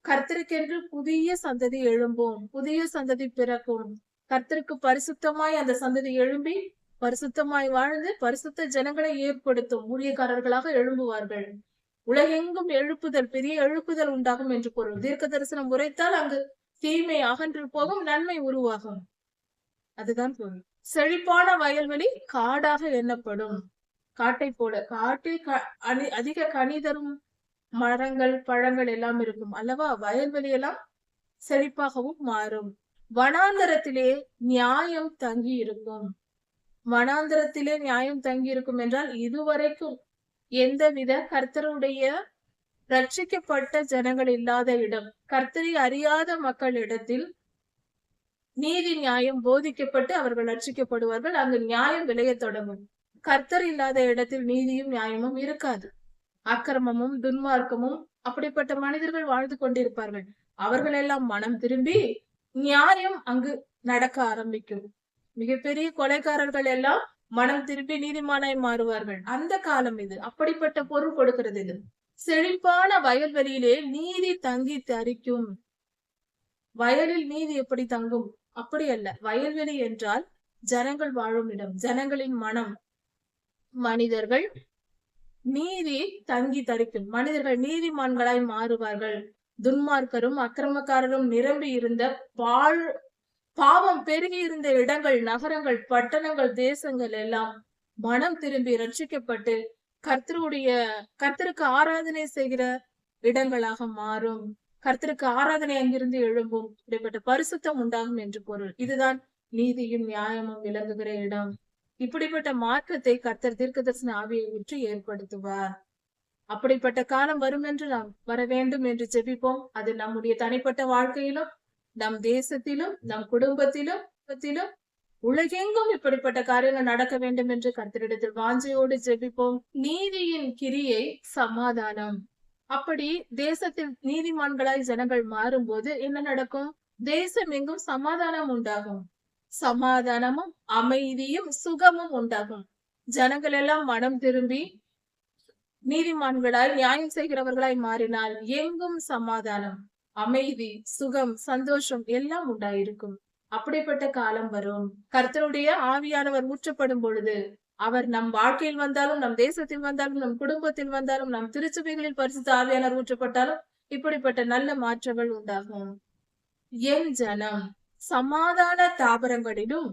கர்த்தருக்கென்று புதிய சந்ததி எழும்பும், புதிய சந்ததி பிறக்கும். கர்த்தருக்கு பரிசுத்தமாய் அந்த சந்ததி எழும்பி பரிசுத்தமாய் வாழ்ந்து பரிசுத்த ஜனங்களை ஏற்படுத்தும் ஊழியக்காரர்களாக எழும்புவார்கள். உலகெங்கும் எழுப்புதல், பெரிய எழுப்புதல் உண்டாகும் என்று பொருள். தீர்க்க தரிசனம் உரைத்தால் அங்கு தீமை அகன்று போகும், நன்மை உருவாகும். அதுதான் பொருள். செழிப்பான வயல்வெளி காடாக எண்ணப்படும். காட்டை போல, காட்டில் அதிக கனி தரும் மரங்கள் பழங்கள் எல்லாம் இருக்கும் அல்லவா? வயல்வெளி எல்லாம் செழிப்பாகவும் மாறும். வனாந்தரத்திலே நியாயம் தங்கி இருக்கும். வனாந்தரத்திலே நியாயம் தங்கி இருக்கும் என்றால் இதுவரைக்கும் எந்தவித கர்த்தருடைய ரட்சிக்கப்பட்ட ஜனங்கள் இல்லாத இடம், கர்த்தரை அறியாத மக்கள் இடத்தில் நீதி நியாயம் போதிக்கப்பட்டு அவர்கள் ரட்சிக்கப்படுவார்கள். அங்கு நியாயம் விளைய தொடங்கும். கர்த்தர் இல்லாத இடத்தில் நீதியும் நியாயமும் இருக்காது. அக்கிரமமும் துன்மார்க்கமும் அப்படிப்பட்ட மனிதர்கள் வாழ்ந்து கொண்டிருப்பார்கள். அவர்கள் எல்லாம் மனம் திரும்பி நியாயம் அங்கு நடக்க ஆரம்பிக்கும். மிகப்பெரிய கொலைக்காரர்கள் எல்லாம் மனம் திரும்பி நீதிமானாய் மாறுவார்கள். அந்த காலம் இது. அப்படிப்பட்ட பொருள் கொடுக்கிறது இது. செழிப்பான வயல்வெளியிலே நீதி தங்கி தரிக்கும். வயலில் நீதி எப்படி தங்கும்? அப்படி அல்ல. வயல்வெளி என்றால் ஜனங்கள் வாழும் இடம், ஜனங்களின் மனம். மனிதர்கள் நீதி தங்கி தரிக்கும். மனிதர்கள் நீதிமான்களாய் மாறுவார்கள். துன்மார்க்கரும் அக்கிரமக்காரரும் நிரம்பி இருந்த பாவம் பெருகி இருந்த இடங்கள், நகரங்கள், பட்டணங்கள், தேசங்கள் எல்லாம் மனம் திரும்பி ரட்சிக்கப்பட்டு கர்த்தருக்கு ஆராதனை செய்கிற இடங்களாக மாறும். கர்த்தருக்கு ஆராதனை அங்கிருந்து எழும்பும். இப்படிப்பட்ட பரிசுத்தம் உண்டாகும் என்று பொருள். இதுதான் நீதியும் நியாயமும் விளங்குகிற இடம். இப்படிப்பட்ட மாற்றத்தை கர்த்தர் தீர்க்கதரிசன ஆவியை ஊற்றி ஏற்படுத்துவார். அப்படிப்பட்ட காலம் வரும் என்று நாம் வர வேண்டும் என்று ஜெபிப்போம். அது நம்முடைய தனிப்பட்ட வாழ்க்கையிலும், நம் தேசத்திலும், நம் குடும்பத்திலும், உலகெங்கும் இப்படிப்பட்ட காரியங்கள் நடக்க வேண்டும் என்று கர்த்தரிடத்தில் வாஞ்சையோடு ஜெபிப்போம். நீதியின் கிரியை சமாதானம். அப்படி தேசத்தில் நீதிமான்களாய் ஜனங்கள் மாறும்போது என்ன நடக்கும்? தேசம் எங்கும் சமாதானம் உண்டாகும். சமாதானமும் அமைதியும் சுகமும் உண்டாகும். ஜனங்கள் எல்லாம் மனம் திரும்பி நீதிமான்களாய் நியாயம் செய்கிறவர்களாய் மாறினால் எங்கும் சமாதானம், அமைதி, சுகம், சந்தோஷம் எல்லாம் உண்டாயிருக்கும். அப்படிப்பட்ட காலம் வரும். கர்த்தருடைய ஆவியானவர் ஊற்றப்படும் பொழுது, அவர் நம் வாழ்க்கையில் வந்தாலும், நம் தேசத்தில் வந்தாலும், நம் குடும்பத்தில் வந்தாலும், நம் திருச்சபைகளில் பரிசுத்த ஆவியானவர் ஊற்றப்பட்டாலும், இப்படிப்பட்ட நல்ல மாற்றங்கள் உண்டாகும். என் ஜனம் சமாதான தாபரங்களிலும்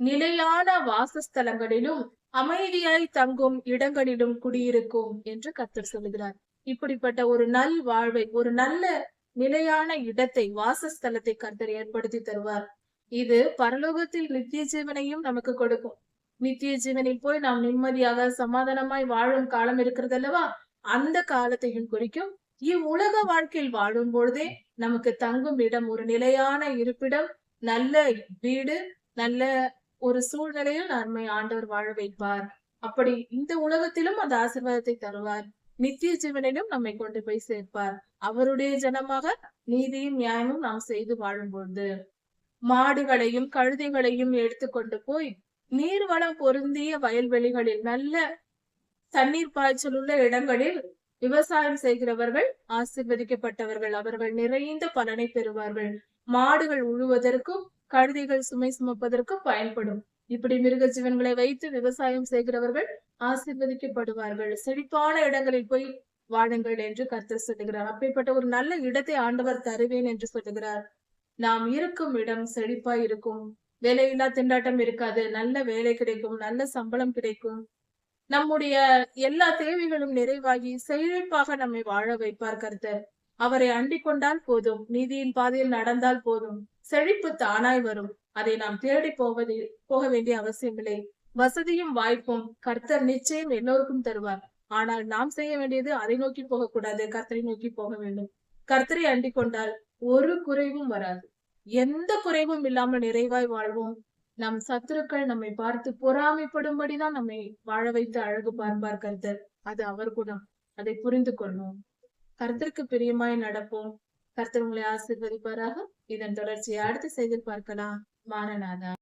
நிலையான வாசஸ்தலங்களிலும் அமைதியாய் தங்கும் இடங்களிலும் குடியிருக்கும் என்று கர்த்தர் சொல்லுகிறார். இப்படிப்பட்ட ஒரு நல் வாழ்வை, ஒரு நல்ல நிலையான இடத்தை, வாசஸ்தலத்தை கர்த்தர் ஏற்படுத்தி தருவார். இது பரலோகத்தில் நித்திய ஜீவனையும் நமக்கு கொடுக்கும். நித்திய ஜீவனில் போய் நாம் நிம்மதியாக சமாதானமாய் வாழும் காலம் இருக்கிறது அல்லவா, அந்த காலத்தையும் குறிக்கும். இவ்வுலக வாழ்க்கையில் வாழும் பொழுதே நமக்கு தங்கும் இடம், ஒரு நிலையான இருப்பிடம், நல்ல வீடு, நல்ல ஒரு சூழ்நிலையில் நம்மை ஆண்டவர் வாழ வைப்பார். அப்படி இந்த உலகத்திலும் அந்த ஆசீர்வாதத்தை தருவார். நித்திய ஜீவனிலும் நம்மை கொண்டு போய் சேர்ப்பார். அவருடைய ஜனமாக நீதியும் நியாயமும் நாம் செய்து வாழும் பொழுது மாடுகளையும் கழுதைகளையும் எடுத்துக்கொண்டு போய் நீர்வளம் பொருந்திய வயல்வெளிகளில், நல்ல தண்ணீர் பாய்ச்சல் உள்ள இடங்களில் விவசாயம் செய்கிறவர்கள் ஆசீர்வதிக்கப்பட்டவர்கள். அவர்கள் நிறைந்த பலனை பெறுவார்கள். மாடுகள் உழுவதற்கும் கழுதைகள் சுமை சுமப்பதற்கும் பயன்படும். இப்படி மிருக ஜீவன்களை வைத்து விவசாயம் செய்கிறவர்கள் ஆசீர்வதிக்கப்படுவார்கள். செழிப்பான இடங்களில் போய் வாழுங்கள் என்று கர்த்தர் சொல்லுகிறார். அப்படிப்பட்ட ஒரு நல்ல இடத்தை ஆண்டவர் தருவேன் என்று சொல்லுகிறார். நாம் இருக்கும் இடம் செழிப்பாய் இருக்கும். வேலையில்லா திண்டாட்டம் இருக்காது. நல்ல வேலை கிடைக்கும், நல்ல சம்பளம் கிடைக்கும். நம்முடைய எல்லா தேவைகளும் நிறைவாகி செழிப்பாக நம்மை வாழ வைப்பார் கர்த்தர். அவரை அண்டிக் கொண்டால் போதும், நீதியின் பாதையில் நடந்தால் போதும், செழிப்பு தானாய் வரும். அதை நாம் தேடி போக வேண்டிய அவசியமில்லை. வசதியும் வாய்ப்பும் கர்த்தர் நிச்சயம் எல்லோருக்கும் தருவார். ஆனால் நாம் செய்ய வேண்டியது அதை நோக்கி போகக்கூடாது, கர்த்தரை நோக்கி போக வேண்டும். கர்த்தரை அண்டிக் கொண்டால் ஒரு குறைவும் வராது. எந்த குறைவும் இல்லாமல் நிறைவாய் வாழ்வோம். நம் சத்துருக்கள் நம்மை பார்த்து பொறாமைப்படும்படிதான் நம்மை வாழ வைத்து அழகு பார்ப்பார் கர்த்தர். அது அவர் குணம். அதை புரிந்து கொள்வோம். கர்த்தருக்கு பிரியமாய் நடப்போம். கர்த்தர் உங்களை ஆசீர்வதிப்பாராக. இதன் தொடர்ச்சியை அடுத்த செய்தியில் பார்க்கலாம். மாரநாதா.